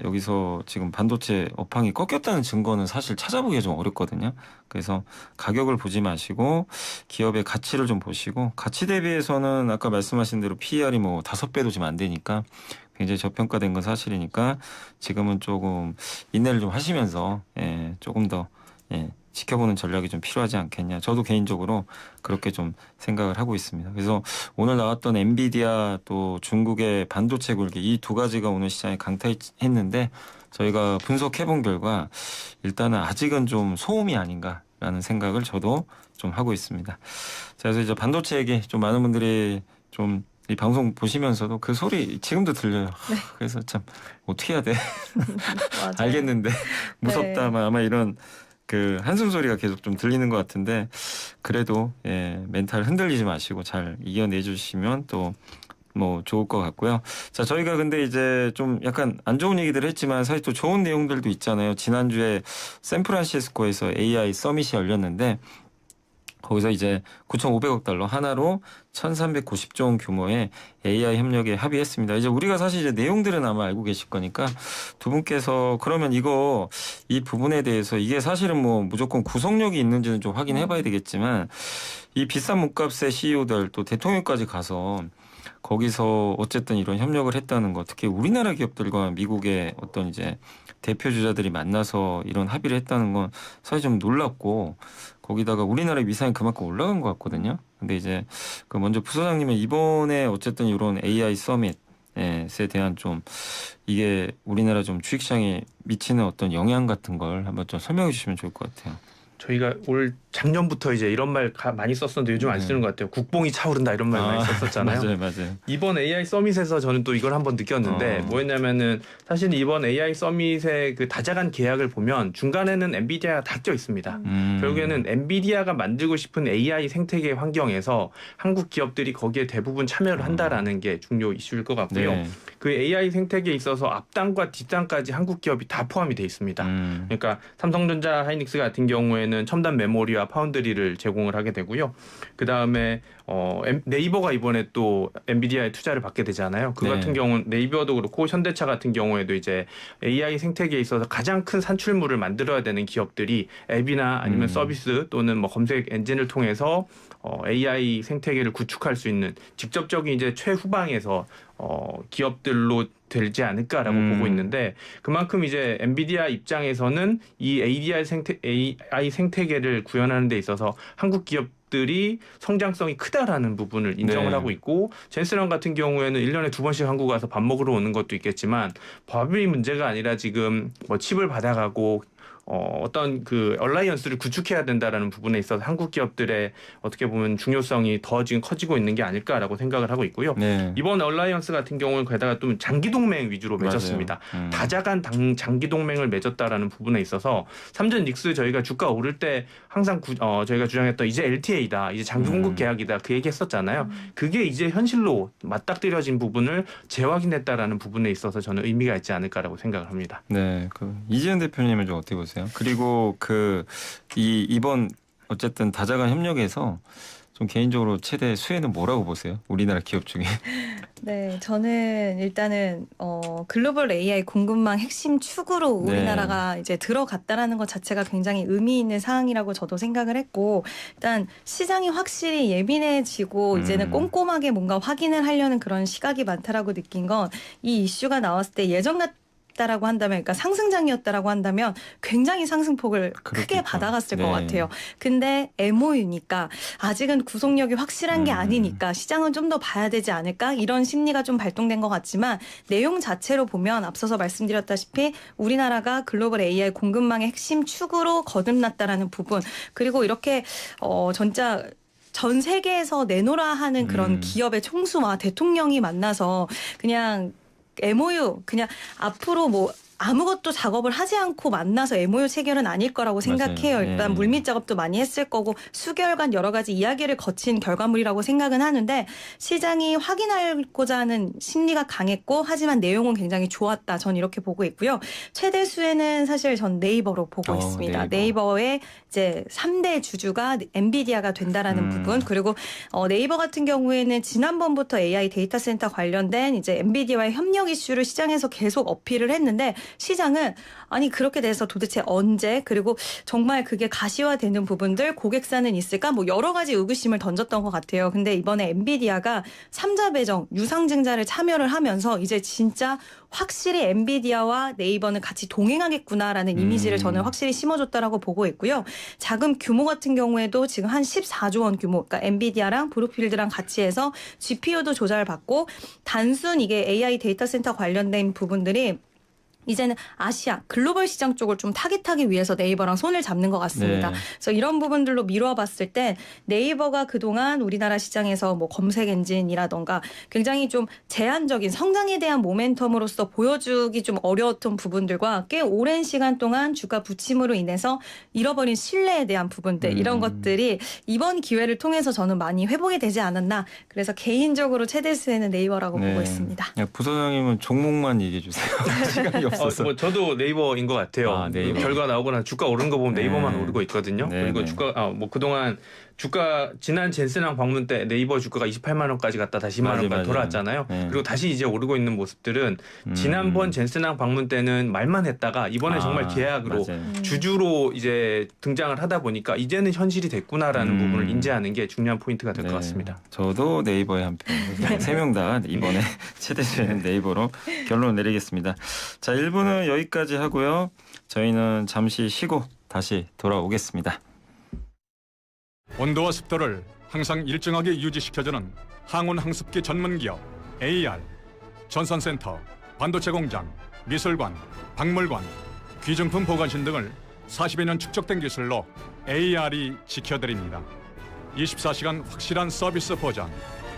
여기서 지금 반도체 업황이 꺾였다는 증거는 사실 찾아보기가 좀 어렵거든요. 그래서 가격을 보지 마시고 기업의 가치를 좀 보시고 가치 대비해서는 아까 말씀하신 대로 PER이 뭐 5배도 지금 안 되니까 굉장히 저평가된 건 사실이니까 지금은 조금 인내를 좀 하시면서 조금 더 지켜보는 전략이 좀 필요하지 않겠냐. 저도 개인적으로 그렇게 좀 생각을 하고 있습니다. 그래서 오늘 나왔던 엔비디아 또 중국의 반도체 굴기 이 두 가지가 오늘 시장에 강타했는데 저희가 분석해본 결과 일단은 아직은 좀 소음이 아닌가라는 생각을 저도 좀 하고 있습니다. 자, 그래서 이제 반도체 얘기 좀 많은 분들이 좀 이 방송 보시면서도 그 소리 지금도 들려요. 네. 그래서 참 어떻게 해야 돼? 맞아요. 알겠는데 무섭다. 네. 아마 이런 그 한숨 소리가 계속 좀 들리는 것 같은데 그래도 멘탈 흔들리지 마시고 잘 이겨내 주시면 또 뭐 좋을 것 같고요. 자, 저희가 근데 이제 좀 약간 안 좋은 얘기들을 했지만 사실 또 좋은 내용들도 있잖아요. 지난주에 샌프란시스코에서 AI 서밋이 열렸는데 거기서 이제 9,500억 달러 하나로 1,390조 원 규모의 AI 협력에 합의했습니다. 이제 우리가 사실 이제 내용들은 아마 알고 계실 거니까 두 분께서 그러면 이 부분에 대해서 이게 사실은 뭐 무조건 구속력이 있는지는 좀 확인해 봐야 되겠지만 이 비싼 몸값의 CEO들 또 대통령까지 가서 거기서 어쨌든 이런 협력을 했다는 거 특히 우리나라 기업들과 미국의 어떤 이제 대표 주자들이 만나서 이런 합의를 했다는 건 사실 좀 놀랍고 거기다가 우리나라의 위상이 그만큼 올라간 것 같거든요. 근데 이제 그 먼저 부소장님은 이번에 어쨌든 이런 AI 서밋에 대한 좀 이게 우리나라 좀 주식시장에 미치는 어떤 영향 같은 걸 한번 좀 설명해 주시면 좋을 것 같아요. 저희가 올 작년부터 이제 이런 말 많이 썼었는데 요즘 안 쓰는 것 같아요. 국뽕이 차오른다 이런 말 많이 썼었잖아요. 맞아요. 이번 AI 서밋에서 저는 또 이걸 한번 느꼈는데 뭐였냐면은 사실 이번 AI 서밋의 그 다자간 계약을 보면 중간에는 엔비디아가 다 껴 있습니다. 결국에는 엔비디아가 만들고 싶은 AI 생태계 환경에서 한국 기업들이 거기에 대부분 참여를 한다라는 게 중요 이슈일 것 같고요. 네. 그 AI 생태계에 있어서 앞단과 뒷단까지 한국 기업이 다 포함이 돼 있습니다. 그러니까 삼성전자, 하이닉스 같은 경우에는 첨단 메모리와 파운드리를 제공을 하게 되고요. 그 다음에 네이버가 이번에 또 엔비디아에 투자를 받게 되잖아요. 그 네. 같은 경우는 네이버도 그렇고 현대차 같은 경우에도 이제 AI 생태계에 있어서 가장 큰 산출물을 만들어야 되는 기업들이 앱이나 아니면 서비스 또는 뭐 검색 엔진을 통해서 AI 생태계를 구축할 수 있는 직접적인 이제 최후방에서 기업들로 되지 않을까라고 보고 있는데 그만큼 이제 엔비디아 입장에서는 이 AI 생태계를 구현하는 데 있어서 한국 기업들이 성장성이 크다라는 부분을 인정을 네. 하고 있고 젠스랑 같은 경우에는 1년에 2번씩 한국 와서 밥 먹으러 오는 것도 있겠지만 법이 문제가 아니라 지금 뭐 칩을 받아가고 어떤 그 얼라이언스를 구축해야 된다라는 부분에 있어서 한국 기업들의 어떻게 보면 중요성이 더 지금 커지고 있는 게 아닐까라고 생각을 하고 있고요. 네. 이번 얼라이언스 같은 경우는 게다가 또 장기 동맹 위주로 맺었습니다. 다자간 장기 동맹을 맺었다라는 부분에 있어서 삼전 닉스 저희가 주가 오를 때 항상 저희가 주장했던 이제 LTA다, 이제 장기 공급 계약이다 그 얘기했었잖아요. 그게 이제 현실로 맞닥뜨려진 부분을 재확인했다라는 부분에 있어서 저는 의미가 있지 않을까라고 생각을 합니다. 네, 그 이지은 대표님은 좀 어떻게 보세요? 그리고 이번 어쨌든 다자간 협력에서 좀 개인적으로 최대 수혜는 뭐라고 보세요? 우리나라 기업 중에. 네, 저는 일단은 글로벌 AI 공급망 핵심 축으로 네. 우리나라가 이제 들어갔다라는 것 자체가 굉장히 의미 있는 사항이라고 저도 생각을 했고, 일단 시장이 확실히 예민해지고 이제는 꼼꼼하게 뭔가 확인을 하려는 그런 시각이 많다라고 느낀 건 이 이슈가 나왔을 때 예전 다라고 한다면, 그러니까 상승장이었다라고 한다면 굉장히 상승폭을 크게 그렇겠죠. 받아갔을 네. 것 같아요. 근데 MOU니까 아직은 구속력이 확실한 게 아니니까 시장은 좀 더 봐야 되지 않을까? 이런 심리가 좀 발동된 것 같지만 내용 자체로 보면 앞서서 말씀드렸다시피 우리나라가 글로벌 AI 공급망의 핵심 축으로 거듭났다라는 부분, 그리고 이렇게 진짜 전 세계에서 내놓으라 하는 그런 기업의 총수와 대통령이 만나서 그냥 MOU 그냥 앞으로 뭐 아무것도 작업을 하지 않고 만나서 MOU 체결은 아닐 거라고 생각해요. 맞아요. 일단 예. 물밑 작업도 많이 했을 거고 수개월간 여러 가지 이야기를 거친 결과물이라고 생각은 하는데 시장이 확인하고자 하는 심리가 강했고 하지만 내용은 굉장히 좋았다. 전 이렇게 보고 있고요. 최대 수혜는 사실 전 네이버로 보고 있습니다. 네이버의 이제 3대 주주가 엔비디아가 된다라는 부분, 그리고 네이버 같은 경우에는 지난번부터 AI 데이터 센터 관련된 이제 엔비디아와의 협력 이슈를 시장에서 계속 어필을 했는데 시장은 아니 그렇게 돼서 도대체 언제, 그리고 정말 그게 가시화되는 부분들 고객사는 있을까, 뭐 여러 가지 의구심을 던졌던 것 같아요. 근데 이번에 엔비디아가 3자 배정 유상증자를 참여를 하면서 이제 진짜 확실히 엔비디아와 네이버는 같이 동행하겠구나라는 이미지를 저는 확실히 심어줬다라고 보고 있고요. 자금 규모 같은 경우에도 지금 한 14조 원 규모, 그러니까 엔비디아랑 브루필드랑 같이 해서 GPU도 조달받고 단순 이게 AI 데이터 센터 관련된 부분들이 이제는 아시아 글로벌 시장 쪽을 좀 타깃하기 위해서 네이버랑 손을 잡는 것 같습니다. 네. 그래서 이런 부분들로 미루어 봤을 때 네이버가 그동안 우리나라 시장에서 뭐 검색 엔진이라던가 굉장히 좀 제한적인 성장에 대한 모멘텀으로서 보여주기 좀 어려웠던 부분들과 꽤 오랜 시간 동안 주가 부침으로 인해서 잃어버린 신뢰에 대한 부분들, 이런 것들이 이번 기회를 통해서 저는 많이 회복이 되지 않았나. 그래서 개인적으로 최대 수혜는 네이버라고 보고 있습니다. 부소장님은 종목만 얘기해 주세요. 시간이 없어서. 뭐 저도 네이버인 것 같아요. 아, 네이버. 결과 나오고 나 주가 오른 거 보면 네이버만 네. 오르고 있거든요. 네, 그리고 네. 주가 뭐 그동안 주가 지난 젠스랑 방문 때 네이버 주가가 28만 원까지 갔다 다시 10만 맞아요, 원까지 맞아요. 돌아왔잖아요. 네. 그리고 다시 이제 오르고 있는 모습들은 지난번 젠스랑 방문 때는 말만 했다가 이번에 정말 계약으로 맞아요. 주주로 이제 등장을 하다 보니까 이제는 현실이 됐구나라는 부분을 인지하는 게 중요한 포인트가 될 것 네. 같습니다. 저도 네이버에 한 표. 세 명 다 이번에 최대 수혜는 네이버로 결론 내리겠습니다. 자, 1부는 여기까지 하고요. 저희는 잠시 쉬고 다시 돌아오겠습니다. 온도와 습도를 항상 일정하게 유지시켜주는 항온 항습기 전문기업 AR, 전산센터, 반도체 공장, 미술관, 박물관, 귀중품 보관신 등을 40여 년 축적된 기술로 AR이 지켜드립니다. 24시간 확실한 서비스 보장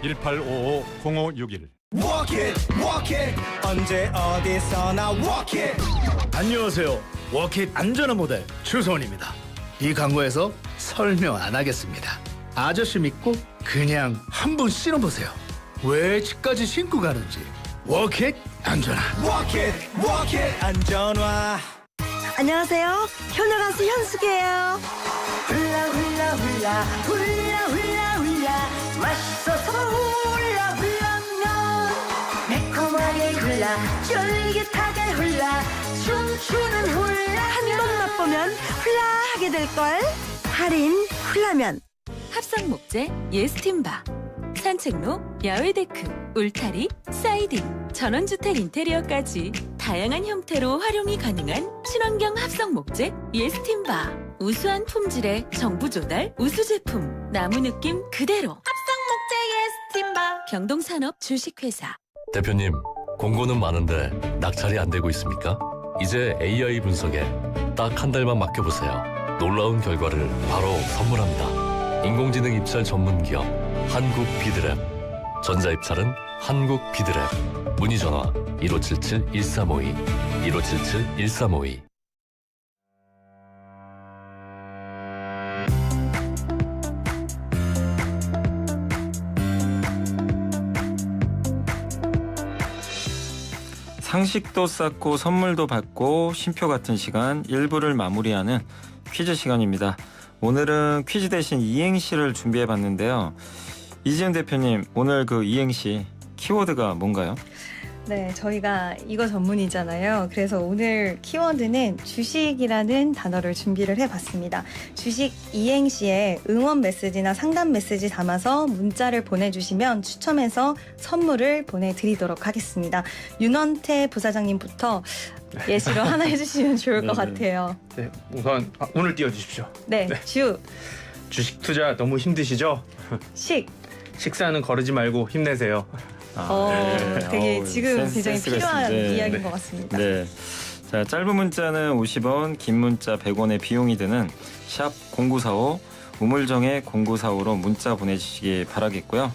1855-0561. Walk it, 언제 어디서나 walk it. 안녕하세요. 워킷 안전한 모델 추선입니다. 이 광고에서 설명 안 하겠습니다. 아저씨 믿고 그냥 한번 신어보세요. 왜 집까지 신고 가는지 워켓 안전화. 워켓 안전화. 안녕하세요. 효녀 가수 현숙이에요. 훌라 훌라 훌라 훌라 훌라 훌라 맛있어서 훌라 훌라면 매콤하게 훌라 쫄깃하게 훌라 춤추는 훌라 한 번 맛보면 훌라 하게 될걸. 할인 훌라면. 합성 목재 예스팀바, 산책로, 야외 데크, 울타리, 사이딩, 전원주택 인테리어까지 다양한 형태로 활용이 가능한 친환경 합성 목재 예스팀바. 우수한 품질의 정부 조달 우수 제품, 나무 느낌 그대로. 합성 목재 예스팀바. 경동산업 주식회사. 대표님, 공고는 많은데 낙찰이 안 되고 있습니까? 이제 AI 분석에 딱 한 달만 맡겨보세요. 놀라운 결과를 바로 선물합니다. 인공지능 입찰 전문 기업 한국 비드랩. 전자입찰은 한국 비드랩. 문의 전화 1577-1352 1577-1352. 상식도 쌓고 선물도 받고 쉼표 같은 시간 1부를 마무리하는 퀴즈 시간입니다. 오늘은 퀴즈 대신 이행시를 준비해봤는데요. 이지은 대표님, 오늘 그 이행시 키워드가 뭔가요? 네, 저희가 이거 전문이잖아요. 그래서 오늘 키워드는 주식이라는 단어를 준비를 해봤습니다. 주식 이행시에 응원 메시지나 상담 메시지 담아서 문자를 보내주시면 추첨해서 선물을 보내드리도록 하겠습니다. 윤원태 부사장님부터 예시로 하나 해주시면 좋을 것 같아요. 네, 우선 오늘 띄워주십시오. 네, 주식 투자 너무 힘드시죠? 식사는 거르지 말고 힘내세요. 되게 지금 굉장히 센스가 필요한 있습니다. 이야기인 것 같습니다. 네. 자, 짧은 문자는 50원, 긴 문자 100원의 비용이 드는 샵 0945 우물정의 0945로 문자 보내주시기 바라겠고요.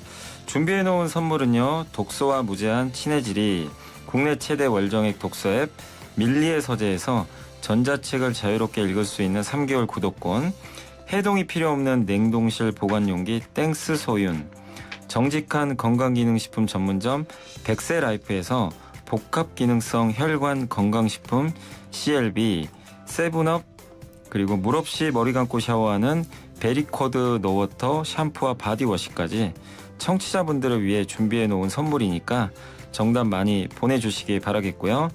준비해놓은 선물은요. 독서와 무제한 친해지리, 국내 최대 월정액 독서 앱 밀리의 서재에서 전자책을 자유롭게 읽을 수 있는 3개월 구독권, 해동이 필요 없는 냉동실 보관용기 땡스 소윤, 정직한 건강기능식품 전문점 백세라이프에서 복합기능성 혈관 건강식품 CLB, 세븐업, 그리고 물 없이 머리 감고 샤워하는 베리코드 노워터 샴푸와 바디워시까지 청취자분들을 위해 준비해놓은 선물이니까 정답 많이 보내주시기 바라겠고요.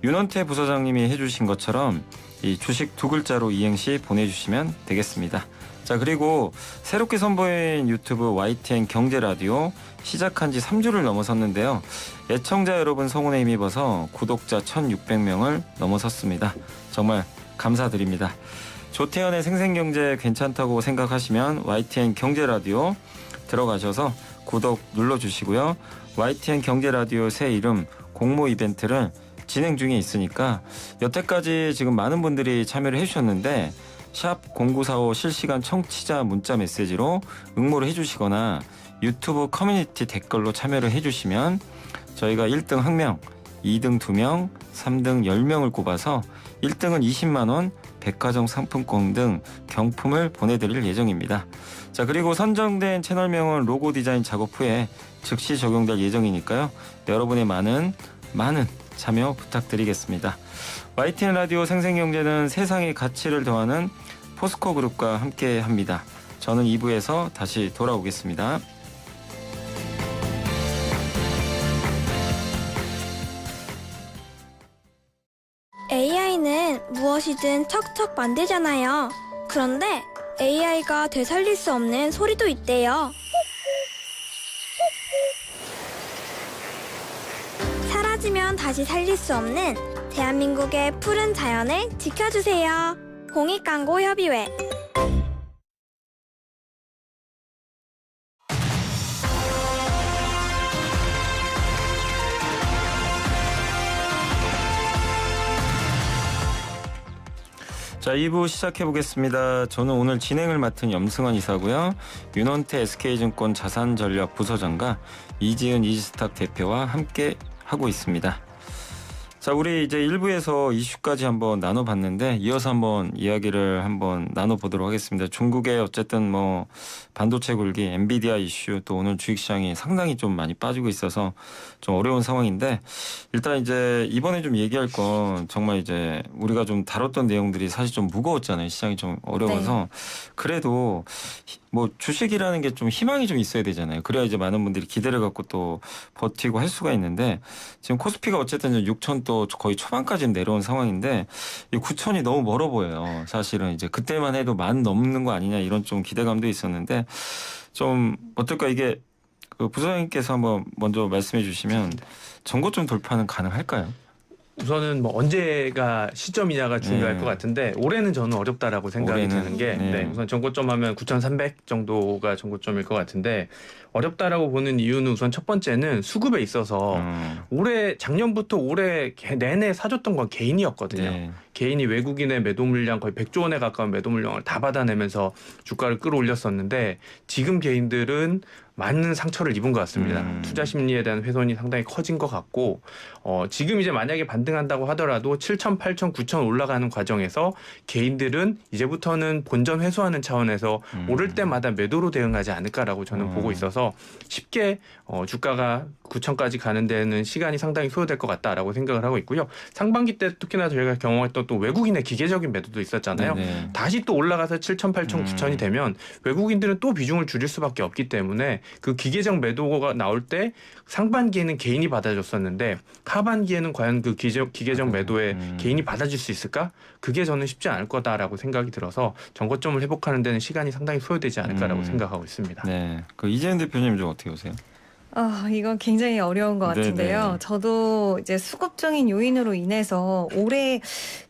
윤원태 부서장님이 해주신 것처럼 이 주식 두 글자로 이행시 보내주시면 되겠습니다. 자, 그리고 새롭게 선보인 유튜브 YTN 경제라디오 시작한 지 3주를 넘어섰는데요. 애청자 여러분 성원에 힘입어서 구독자 1,600명을 넘어섰습니다. 정말 감사드립니다. 조태현의 생생경제 괜찮다고 생각하시면 YTN 경제라디오 들어가셔서 구독 눌러주시고요. YTN 경제라디오 새 이름 공모 이벤트를 진행 중에 있으니까 여태까지 지금 많은 분들이 참여를 해주셨는데 샵 0945 실시간 청취자 문자 메시지로 응모를 해주시거나 유튜브 커뮤니티 댓글로 참여를 해주시면 저희가 1등 1명, 2등 2명, 3등 10명을 꼽아서 1등은 20만원, 백화점 상품권 등 경품을 보내드릴 예정입니다. 자, 그리고 선정된 채널명은 로고 디자인 작업 후에 즉시 적용될 예정이니까요. 여러분의 많은 참여 부탁드리겠습니다. YTN 라디오 생생경제는 세상의 가치를 더하는 포스코 그룹과 함께 합니다. 저는 2부에서 다시 돌아오겠습니다. AI는 무엇이든 척척 만들잖아요. 그런데 AI가 되살릴 수 없는 소리도 있대요. 사라지면 다시 살릴 수 없는 대한민국의 푸른 자연을 지켜주세요. 공익광고협의회. 자, 2부 시작해보겠습니다. 저는 오늘 진행을 맡은 염승환 이사고요. 윤원태 SK증권 자산전략 부서장과 이지은 이지스탁 대표와 함께 하고 있습니다. 자, 우리 이제 1부에서 이슈까지 한번 나눠봤는데 이어서 한번 이야기를 한번 나눠보도록 하겠습니다. 중국의 어쨌든 뭐 반도체 굴기, 엔비디아 이슈 또 오늘 주식시장이 상당히 좀 많이 빠지고 있어서 좀 어려운 상황인데 일단 이제 이번에 좀 얘기할 건 정말 이제 우리가 좀 다뤘던 내용들이 사실 좀 무거웠잖아요. 시장이 좀 어려워서 그래도 뭐 주식이라는 게 좀 희망이 좀 있어야 되잖아요. 그래야 이제 많은 분들이 기대를 갖고 또 버티고 할 수가 있는데 지금 코스피가 어쨌든 6천 또 거의 초반까지 내려온 상황인데 이 9천이 너무 멀어 보여요. 사실은 이제 그때만 해도 10,000 넘는 거 아니냐 이런 좀 기대감도 있었는데 좀 어떨까 이게 그 부장님께서 한번 먼저 말씀해 주시면 전고점 돌파는 가능할까요? 우선은 뭐 언제가 시점이냐가 중요할 네. 것 같은데 올해는 저는 어렵다라고 생각이 올해는, 드는 게 네. 우선 전고점 하면 9,300 정도가 전고점일 것 같은데 어렵다라고 보는 이유는 우선 첫 번째는 수급에 있어서 올해 작년부터 올해 내내 사줬던 건 개인이었거든요. 네. 개인이 외국인의 매도 물량 거의 100조 원에 가까운 매도 물량을 다 받아내면서 주가를 끌어올렸었는데 지금 개인들은 많은 상처를 입은 것 같습니다. 투자 심리에 대한 훼손이 상당히 커진 것 같고 지금 이제 만약에 반등한다고 하더라도 7천, 8천, 9천 올라가는 과정에서 개인들은 이제부터는 본전 회수하는 차원에서 오를 때마다 매도로 대응하지 않을까라고 저는 보고 있어서 쉽게 주가가 9천까지 가는 데는 시간이 상당히 소요될 것 같다라고 생각을 하고 있고요. 상반기 때 특히나 저희가 경험했던 또 외국인의 기계적인 매도도 있었잖아요. 네네. 다시 또 올라가서 7천, 8천, 9천이 되면 외국인들은 또 비중을 줄일 수밖에 없기 때문에 그 기계적 매도가 나올 때 상반기에는 개인이 받아줬었는데 하반기에는 과연 그 기계적 매도에 개인이 받아줄 수 있을까? 그게 저는 쉽지 않을 거다라고 생각이 들어서 전고점을 회복하는 데는 시간이 상당히 소요되지 않을까라고 생각하고 있습니다. 네. 그 이재현 대표님 좀 어떻게 보세요? 이거 굉장히 어려운 것 같은데요. 네네. 저도 이제 수급적인 요인으로 인해서 올해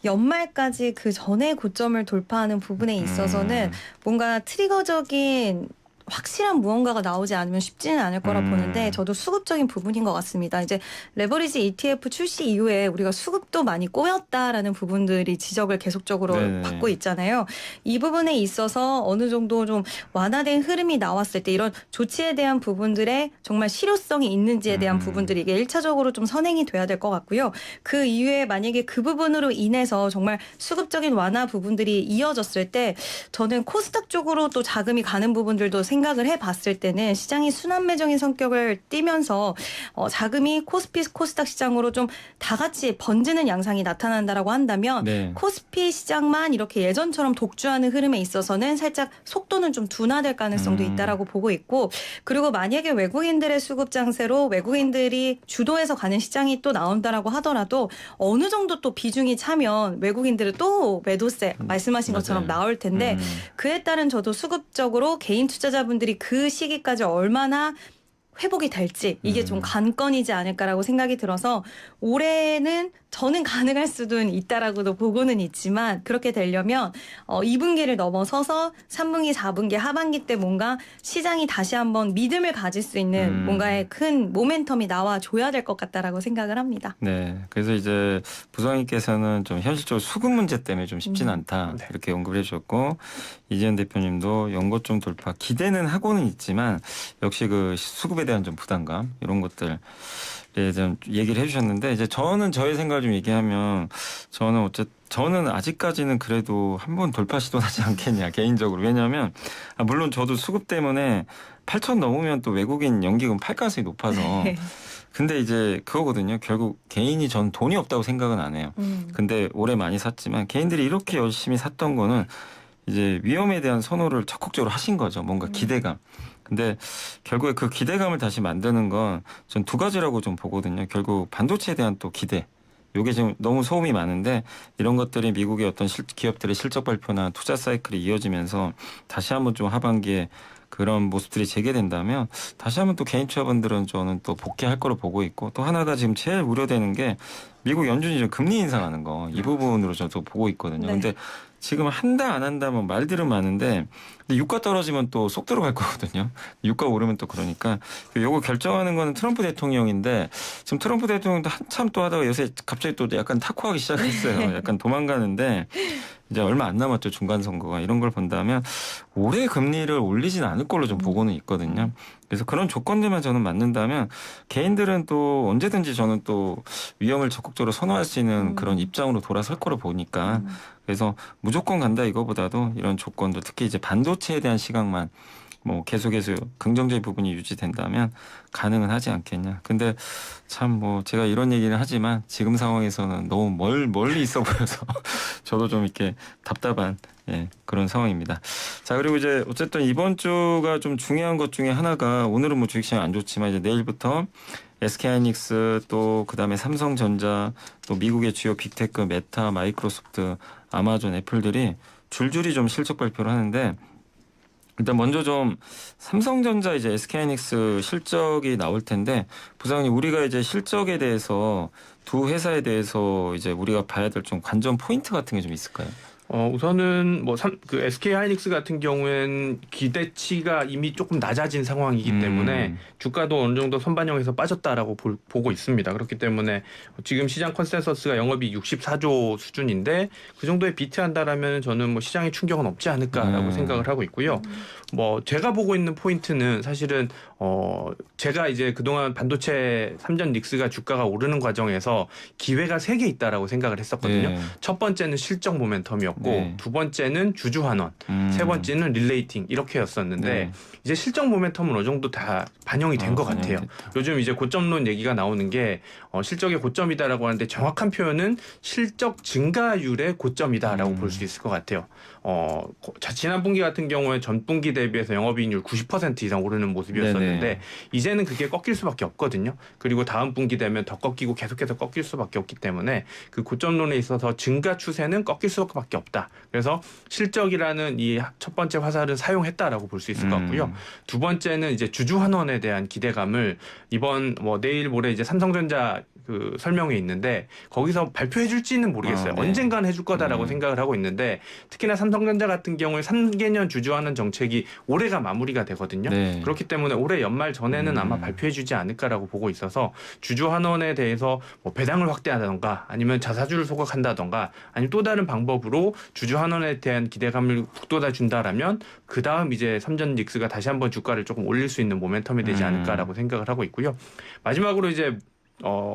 연말까지 그 전에 고점을 돌파하는 부분에 있어서는 뭔가 트리거적인 확실한 무언가가 나오지 않으면 쉽지는 않을 거라 보는데 저도 수급적인 부분인 것 같습니다. 이제 레버리지 ETF 출시 이후에 우리가 수급도 많이 꼬였다라는 부분들이 지적을 계속적으로 네네. 받고 있잖아요. 이 부분에 있어서 어느 정도 좀 완화된 흐름이 나왔을 때 이런 조치에 대한 부분들의 정말 실효성이 있는지에 대한 부분들이 이게 1차적으로 좀 선행이 돼야 될 것 같고요. 그 이후에 만약에 그 부분으로 인해서 정말 수급적인 완화 부분들이 이어졌을 때 저는 코스닥 쪽으로 또 자금이 가는 부분들도 생각을 해봤을 때는 시장이 순환 매정의 성격을 띠면서 자금이 코스피, 코스닥 시장으로 좀 다 같이 번지는 양상이 나타난다라고 한다면 네. 코스피 시장만 이렇게 예전처럼 독주하는 흐름에 있어서는 살짝 속도는 좀 둔화될 가능성도 있다라고 보고 있고 그리고 만약에 외국인들의 수급 장세로 외국인들이 주도해서 가는 시장이 또 나온다라고 하더라도 어느 정도 또 비중이 차면 외국인들은 또 매도세 말씀하신 것처럼 맞아요. 나올 텐데 그에 따른 저도 수급적으로 개인 투자자분들이 그 시기까지 얼마나 회복이 될지 이게 좀 관건이지 않을까라고 생각이 들어서 올해는 저는 가능할 수도 있다라고도 보고는 있지만 그렇게 되려면 2분기를 넘어서서 3분기, 4분기, 하반기 때 뭔가 시장이 다시 한번 믿음을 가질 수 있는 뭔가의 큰 모멘텀이 나와줘야 될 것 같다라고 생각을 합니다. 네. 그래서 이제 부장님께서는 좀 현실적으로 수급 문제 때문에 좀 쉽진 않다. 네. 이렇게 언급을 해주셨고 이재현 대표님도 연고점 돌파 기대는 하고는 있지만 역시 그 수급에 대한 좀 부담감 이런 것들 좀 얘기를 해주셨는데 이제 저는 저의 생각을 좀 얘기하면 저는 아직까지는 그래도 한번 돌파 시도하지 않겠냐 개인적으로 왜냐하면 물론 저도 수급 때문에 8천 넘으면 또 외국인 연기금 팔 가능성이 높아서 근데 이제 그거거든요. 결국 개인이 전 돈이 없다고 생각은 안 해요. 근데 올해 많이 샀지만 개인들이 이렇게 열심히 샀던 거는 이제 위험에 대한 선호를 적극적으로 하신 거죠. 뭔가 기대감. 근데 결국에 그 기대감을 다시 만드는 건 전 두 가지라고 좀 보거든요. 결국 반도체에 대한 또 기대. 요게 지금 너무 소음이 많은데 이런 것들이 미국의 어떤 기업들의 실적 발표나 투자 사이클이 이어지면서 다시 한번 좀 하반기에 그런 모습들이 재개된다면 다시 한번 또 개인 투자분들은 저는 또 복귀할 거로 보고 있고 또 하나가 지금 제일 우려되는 게 미국 연준이 좀 금리 인상하는 거 이 부분으로 저도 보고 있거든요. 네. 근데 지금 한다 안 한다 뭐 말들은 많은데 근데 유가 떨어지면 또 쏙 들어갈 거거든요. 유가 오르면 또 그러니까 요거 결정하는 거는 트럼프 대통령인데 지금 트럼프 대통령도 한참 또 하다가 요새 갑자기 또 약간 탁구하기 시작했어요. 약간 도망가는데 이제 얼마 안 남았죠. 중간 선거가. 이런 걸 본다면 올해 금리를 올리지는 않을 걸로 좀 보고는 있거든요. 그래서 그런 조건들만 저는 맞는다면 개인들은 또 언제든지 저는 또 위험을 적극 적극적으로 선호할 수 있는 그런 입장으로 돌아설 거로 보니까 그래서 무조건 간다 이거보다도 이런 조건도 특히 이제 반도체에 대한 시각만 뭐 계속해서 긍정적인 부분이 유지된다면 가능은 하지 않겠냐. 근데 참 뭐 제가 이런 얘기를 하지만 지금 상황에서는 너무 멀리 있어 보여서 저도 좀 이렇게 답답한 그런 상황입니다. 자, 그리고 이제 어쨌든 이번 주가 좀 중요한 것 중에 하나가 오늘은 뭐 주식시장 안 좋지만 이제 내일부터 SK하이닉스 또 그다음에 삼성전자 또 미국의 주요 빅테크 메타, 마이크로소프트, 아마존, 애플들이 줄줄이 좀 실적 발표를 하는데 일단 먼저 좀 삼성전자 이제 SK하이닉스 실적이 나올 텐데 부장님 우리가 이제 실적에 대해서 두 회사에 대해서 이제 우리가 봐야 될 좀 관전 포인트 같은 게 좀 있을까요? 우선은 그 SK 하이닉스 같은 경우에는 기대치가 이미 조금 낮아진 상황이기 때문에 주가도 어느 정도 선반영해서 빠졌다라고 보고 있습니다. 그렇기 때문에 지금 시장 컨센서스가 영업이 64조 수준인데 그 정도에 비트한다라면 저는 뭐 시장에 충격은 없지 않을까라고 생각을 하고 있고요. 뭐 제가 보고 있는 포인트는 사실은 제가 이제 그동안 반도체 3전 닉스가 주가가 오르는 과정에서 기회가 3개 있다라고 생각을 했었거든요. 네. 첫 번째는 실적 모멘텀이었고 네. 두 번째는 주주 환원, 세 번째는 릴레이팅 이렇게였었는데 네. 이제 실적 모멘텀은 어느 정도 다 반영이 된 것 같아요. 됐다. 요즘 이제 고점론 얘기가 나오는 게 실적의 고점이다라고 하는데 정확한 표현은 실적 증가율의 고점이다라고 볼 수 있을 것 같아요. 지난 분기 같은 경우에 전 분기 대비해서 영업이익률 90% 이상 오르는 모습이었었는데 네네. 이제는 그게 꺾일 수밖에 없거든요. 그리고 다음 분기 되면 더 꺾이고 계속해서 꺾일 수밖에 없기 때문에 그 고점론에 있어서 증가 추세는 꺾일 수밖에 없다. 그래서 실적이라는 이 첫 번째 화살은 사용했다라고 볼 수 있을 것 같고요. 두 번째는 이제 주주 환원에 대한 기대감을 이번 내일 모레 이제 삼성전자 그 설명회 있는데 거기서 발표해 줄지는 모르겠어요. 네. 언젠간 해줄 거다라고 생각을 하고 있는데 특히나 삼성전자 같은 경우에 3개년 주주환원 정책이 올해가 마무리가 되거든요. 네. 그렇기 때문에 올해 연말 전에는 아마 발표해 주지 않을까라고 보고 있어서 주주환원에 대해서 뭐 배당을 확대하던가 아니면 자사주를 소각한다던가 아니면 또 다른 방법으로 주주환원에 대한 기대감을 북돋아 준다라면 그 다음 이제 삼전 닉스가 다시 한번 주가를 조금 올릴 수 있는 모멘텀이 되지 않을까라고 생각을 하고 있고요. 마지막으로 이제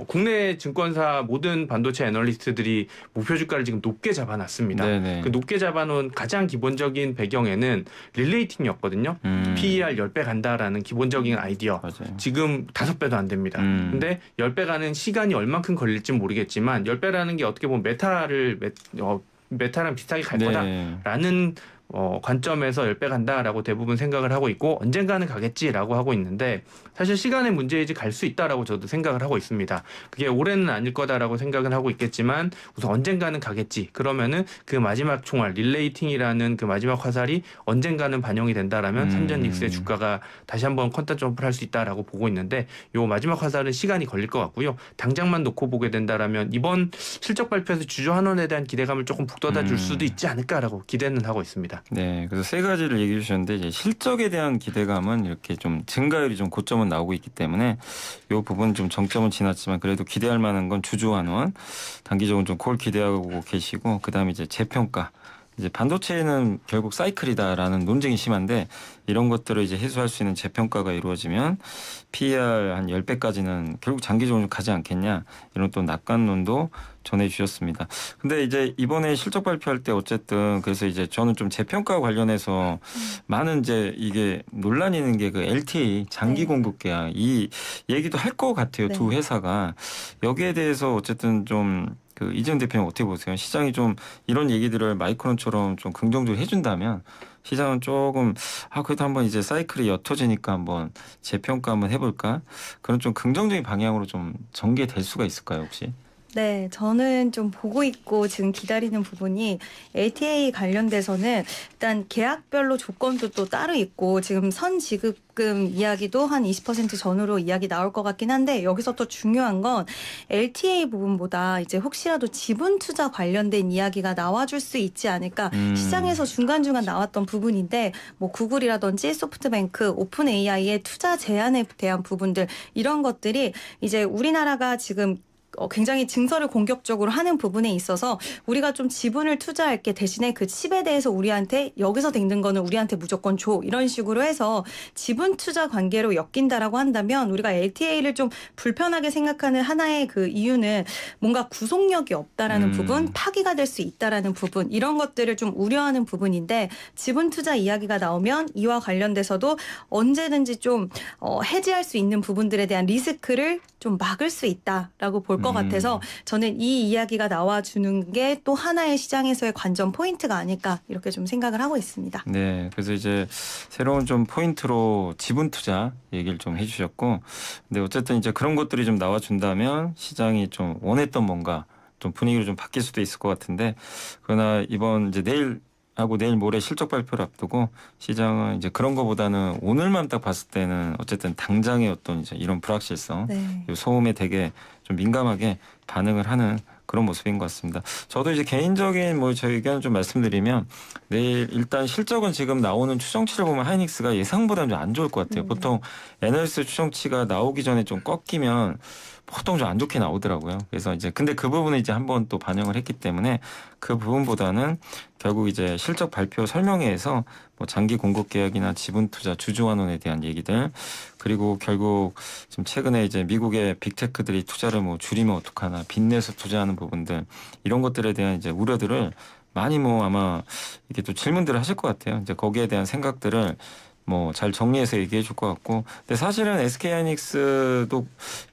국내 증권사 모든 반도체 애널리스트들이 목표 주가를 지금 높게 잡아놨습니다. 네네. 그 높게 잡아놓은 가장 기본적인 배경에는 릴레이팅이었거든요. PER 10배 간다라는 기본적인 아이디어. 맞아요. 지금 5배도 안 됩니다. 근데 10배 가는 시간이 얼만큼 걸릴지 모르겠지만 10배라는 게 어떻게 보면 메타랑 비슷하게 갈 네. 거다라는 관점에서 10배 간다라고 대부분 생각을 하고 있고 언젠가는 가겠지라고 하고 있는데 사실 시간의 문제이지 갈 수 있다라고 저도 생각을 하고 있습니다. 그게 올해는 아닐 거다라고 생각은 하고 있겠지만 우선 언젠가는 가겠지. 그러면은 그 마지막 총알 릴레이팅이라는 그 마지막 화살이 언젠가는 반영이 된다라면 삼전 닉스의 주가가 다시 한번 컨터 점프를 할 수 있다라고 보고 있는데 요 마지막 화살은 시간이 걸릴 것 같고요. 당장만 놓고 보게 된다라면 이번 실적 발표에서 주주 환원에 대한 기대감을 조금 북돋아 줄 수도 있지 않을까라고 기대는 하고 있습니다. 네, 그래서 세 가지를 얘기해 주셨는데 이제 실적에 대한 기대감은 이렇게 좀 증가율이 좀 고점은 나오고 있기 때문에 이 부분 좀 정점은 지났지만 그래도 기대할 만한 건 주주 환원 단기적으로 좀 그걸 기대하고 계시고 그다음에 이제 재평가. 이제 반도체는 결국 사이클이다라는 논쟁이 심한데 이런 것들을 이제 해소할 수 있는 재평가가 이루어지면 PER 한 10배까지는 결국 장기적으로 가지 않겠냐 이런 또 낙관론도 전해주셨습니다. 근데 이제 이번에 실적 발표할 때 어쨌든 그래서 이제 저는 좀 재평가 관련해서 많은 이제 이게 논란이 있는 게 그 LTA 장기 공급 계약 이 얘기도 할 것 같아요. 네. 두 회사가 여기에 대해서 어쨌든 좀 그 이재용 대표님 어떻게 보세요? 시장이 좀 이런 얘기들을 마이크론처럼 좀 긍정적으로 해준다면 시장은 조금 그래도 한번 이제 사이클이 옅어지니까 한번 재평가 한번 해볼까? 그런 좀 긍정적인 방향으로 좀 전개될 수가 있을까요 혹시? 네, 저는 좀 보고 있고 지금 기다리는 부분이 LTA 관련돼서는 일단 계약별로 조건도 또 따로 있고 지금 선지급금 이야기도 한 20% 전후로 이야기 나올 것 같긴 한데 여기서 또 중요한 건 LTA 부분보다 이제 혹시라도 지분 투자 관련된 이야기가 나와줄 수 있지 않을까 시장에서 중간중간 나왔던 부분인데 뭐 구글이라든지 소프트뱅크, 오픈 AI의 투자 제한에 대한 부분들 이런 것들이 이제 우리나라가 지금 굉장히 증설을 공격적으로 하는 부분에 있어서 우리가 좀 지분을 투자할게 대신에 그 칩에 대해서 우리한테 여기서 댕든 거는 우리한테 무조건 줘 이런 식으로 해서 지분 투자 관계로 엮인다라고 한다면 우리가 LTA를 좀 불편하게 생각하는 하나의 그 이유는 뭔가 구속력이 없다라는 부분, 파기가 될 수 있다라는 부분 이런 것들을 좀 우려하는 부분인데 지분 투자 이야기가 나오면 이와 관련돼서도 언제든지 좀 해지할 수 있는 부분들에 대한 리스크를 좀 막을 수 있다라고 볼 것 같아서 저는 이 이야기가 나와주는 게 또 하나의 시장에서의 관전 포인트가 아닐까 이렇게 좀 생각을 하고 있습니다. 네, 그래서 이제 새로운 좀 포인트로 지분 투자 얘기를 좀 해주셨고, 근데 어쨌든 이제 그런 것들이 좀 나와준다면 시장이 좀 원했던 뭔가 좀 분위기로 좀 바뀔 수도 있을 것 같은데, 그러나 이번 이제 내일하고 내일 모레 실적 발표를 앞두고 시장은 이제 그런 거보다는 오늘만 딱 봤을 때는 어쨌든 당장의 어떤 이제 이런 불확실성, 네. 소음에 되게 좀 민감하게 반응을 하는 그런 모습인 것 같습니다. 저도 이제 개인적인 뭐 제 의견을 좀 말씀드리면 내일 일단 실적은 지금 나오는 추정치를 보면 하이닉스가 예상보다는 좀 안 좋을 것 같아요. 보통 애널리스트 추정치가 나오기 전에 좀 꺾이면 보통 좀 안 좋게 나오더라고요. 그래서 이제 근데 그 부분을 이제 한번 또 반영을 했기 때문에 그 부분보다는 결국 이제 실적 발표 설명회에서 뭐 장기 공급 계약이나 지분 투자 주주 환원에 대한 얘기들 그리고 결국 지금 최근에 이제 미국의 빅테크들이 투자를 뭐 줄이면 어떡하나 빚내서 투자하는 부분들 이런 것들에 대한 이제 우려들을 많이 뭐 아마 이렇게 또 질문들을 하실 것 같아요. 이제 거기에 대한 생각들을 뭐 잘 정리해서 얘기해 줄 것 같고, 근데 사실은 SK하이닉스도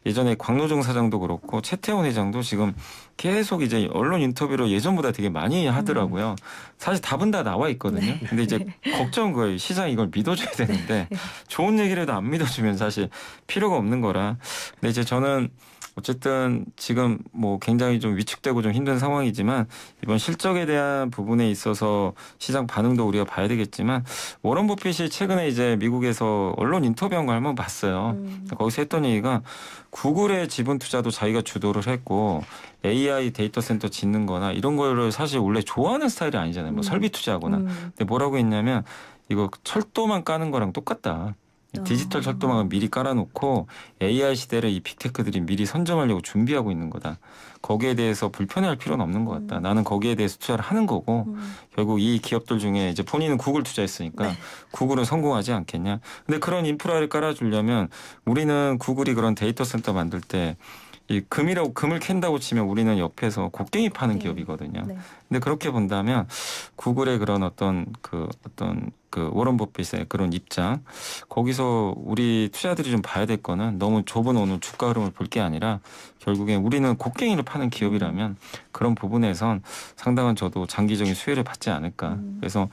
예전에 광노정 사장도 그렇고 최태원 회장도 지금 계속 이제 언론 인터뷰를 예전보다 되게 많이 하더라고요. 사실 답은 다 나와 있거든요. 근데 이제 걱정은 거예요. 시장이 이걸 믿어줘야 되는데 좋은 얘기를 해도 안 믿어주면 사실 필요가 없는 거라. 근데 이제 저는 어쨌든 지금 뭐 굉장히 좀 위축되고 좀 힘든 상황이지만 이번 실적에 대한 부분에 있어서 시장 반응도 우리가 봐야 되겠지만 워런 버핏이 최근에 이제 미국에서 언론 인터뷰한 걸 한번 봤어요. 거기서 했던 얘기가 구글의 지분 투자도 자기가 주도를 했고 AI 데이터 센터 짓는 거나 이런 거를 사실 원래 좋아하는 스타일이 아니잖아요. 뭐 설비 투자하거나. 근데 뭐라고 했냐면 이거 철도만 까는 거랑 똑같다. 디지털 철도망을 미리 깔아놓고 AI 시대를 이 빅테크들이 미리 선점하려고 준비하고 있는 거다. 거기에 대해서 불편해할 필요는 없는 것 같다. 나는 거기에 대해서 투자를 하는 거고 결국 이 기업들 중에 이제 본인은 구글 투자했으니까 구글은 성공하지 않겠냐. 근데 그런 인프라를 깔아주려면 우리는 구글이 그런 데이터 센터 만들 때 이 금을 캔다고 치면 우리는 옆에서 곡괭이 파는 기업이거든요. 근데 그렇게 본다면 구글의 그런 어떤 그 워런 버핏의 그런 입장 거기서 우리 투자들이 좀 봐야 될 거는 너무 좁은 오늘 주가 흐름을 볼 게 아니라 결국엔 우리는 곡괭이를 파는 기업이라면 그런 부분에선 상당한 저도 장기적인 수혜를 받지 않을까. 그래서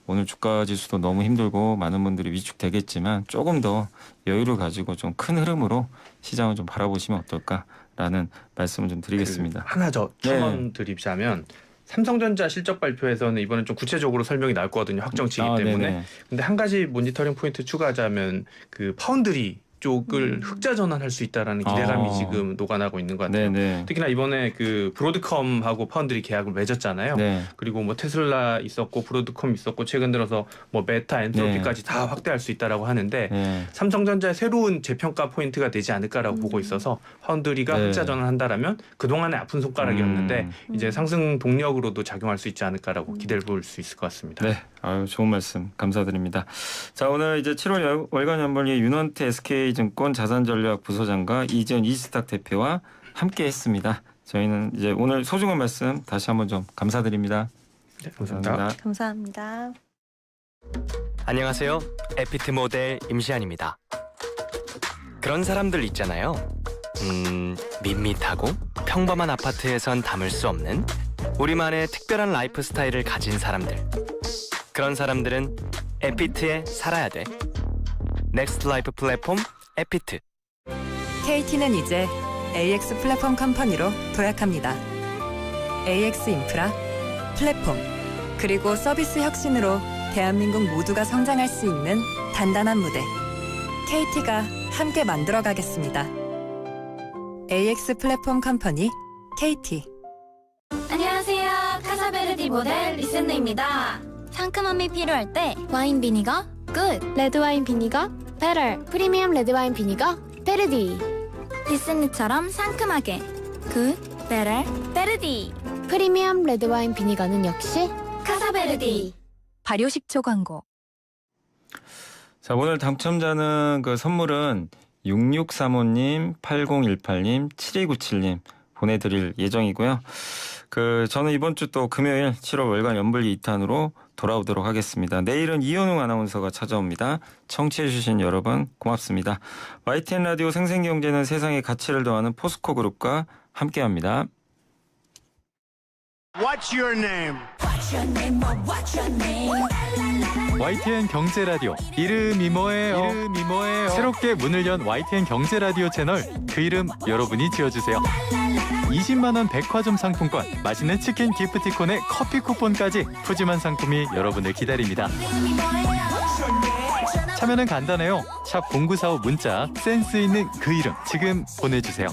오늘 주가 지수도 너무 힘들고 많은 분들이 위축되겠지만 조금 더 여유를 가지고 좀 큰 흐름으로 시장을 좀 바라보시면 어떨까라는 말씀을 좀 드리겠습니다. 하나 더 첨언 드리자면 삼성전자 실적 발표에서는 이번엔 좀 구체적으로 설명이 나올 거거든요. 확정치이기 때문에. 네네. 근데 한 가지 모니터링 포인트 추가하자면 그 파운드리 쪽을 흑자 전환할 수 있다라는 기대감이 지금 녹아나고 있는 것 같아요. 네네. 특히나 이번에 그 브로드컴하고 파운드리 계약을 맺었잖아요. 네. 그리고 뭐 테슬라 있었고 브로드컴 있었고 최근 들어서 뭐 메타, 엔트로피까지 다 확대할 수 있다라고 하는데 네. 삼성전자의 새로운 재평가 포인트가 되지 않을까라고 보고 있어서 파운드리가 네. 흑자 전환한다라면 그동안의 아픈 손가락이었는데 이제 상승 동력으로도 작용할 수 있지 않을까라고 기대를 볼 수 있을 것 같습니다. 네, 아유 좋은 말씀 감사드립니다. 자, 오늘 이제 7월 월간 연말리 윤원태 SK증권 자산전략 부서장과 이지연 이스탁 대표와 함께했습니다. 저희는 이제 오늘 소중한 말씀 다시 한번 좀 감사드립니다. 네, 감사합니다. 감사합니다. 안녕하세요. 에피트 모델 임시안입니다. 그런 사람들 있잖아요. 밋밋하고 평범한 아파트에선 담을 수 없는 우리만의 특별한 라이프 스타일을 가진 사람들. 그런 사람들은 에피트에 살아야 돼. 넥스트 라이프 플랫폼 에피트. KT는 이제 AX 플랫폼 컴퍼니로 도약합니다. AX 인프라, 플랫폼, 그리고 서비스 혁신으로 대한민국 모두가 성장할 수 있는 단단한 무대. KT가 함께 만들어가겠습니다. AX 플랫폼 컴퍼니 KT. 안녕하세요. 카사베르디 모델 리센느입니다. 상큼함이 필요할 때 와인 비니거 굿. 레드와인 비니거 베터. 프리미엄 레드와인 비니거 베르디. 리센느처럼 상큼하게 굿, 베럴, 베르디. 프리미엄 레드와인 비니거는 역시 카사베르디. 발효식초 광고. 자, 오늘 당첨자는 그 선물은 6635님, 8018님, 7297님 보내드릴 예정이고요. 저는 이번 주 또 금요일 7월 월간 연불리 2탄으로 돌아오도록 하겠습니다. 내일은 이현웅 아나운서가 찾아옵니다. 청취해주신 여러분 고맙습니다. YTN 라디오 생생경제는 세상의 가치를 더하는 포스코 그룹과 함께합니다. What's your name? YTN 경제라디오 이름이 뭐예요? 새롭게 문을 연 YTN 경제라디오 채널 그 이름 여러분이 지어주세요. 20만 원 백화점 상품권, 맛있는 치킨 기프티콘에 커피 쿠폰까지 푸짐한 상품이 여러분을 기다립니다. 참여는 간단해요. 샵 0945 문자 센스 있는 그 이름 지금 보내주세요.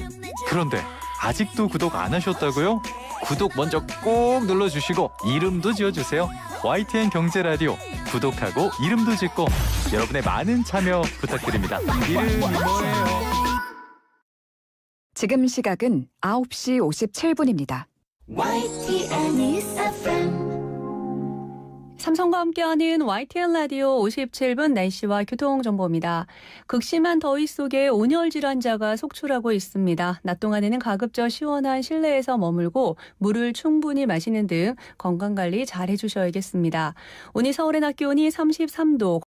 그런데 아직도 구독 안 하셨다고요? 구독 먼저 꼭 눌러주시고 이름도 지어주세요. YTN 경제라디오 구독하고 이름도 짓고 여러분의 많은 참여 부탁드립니다. 이름이 뭐예요? 지금 시각은 9시 57분입니다. 삼성과 함께하는 YTN 라디오 57분 날씨와 교통정보입니다. 극심한 더위 속에 온열 질환자가 속출하고 있습니다. 낮 동안에는 가급적 시원한 실내에서 머물고 물을 충분히 마시는 등 건강관리 잘 해주셔야겠습니다. 오늘 서울의 낮 기온이 33도,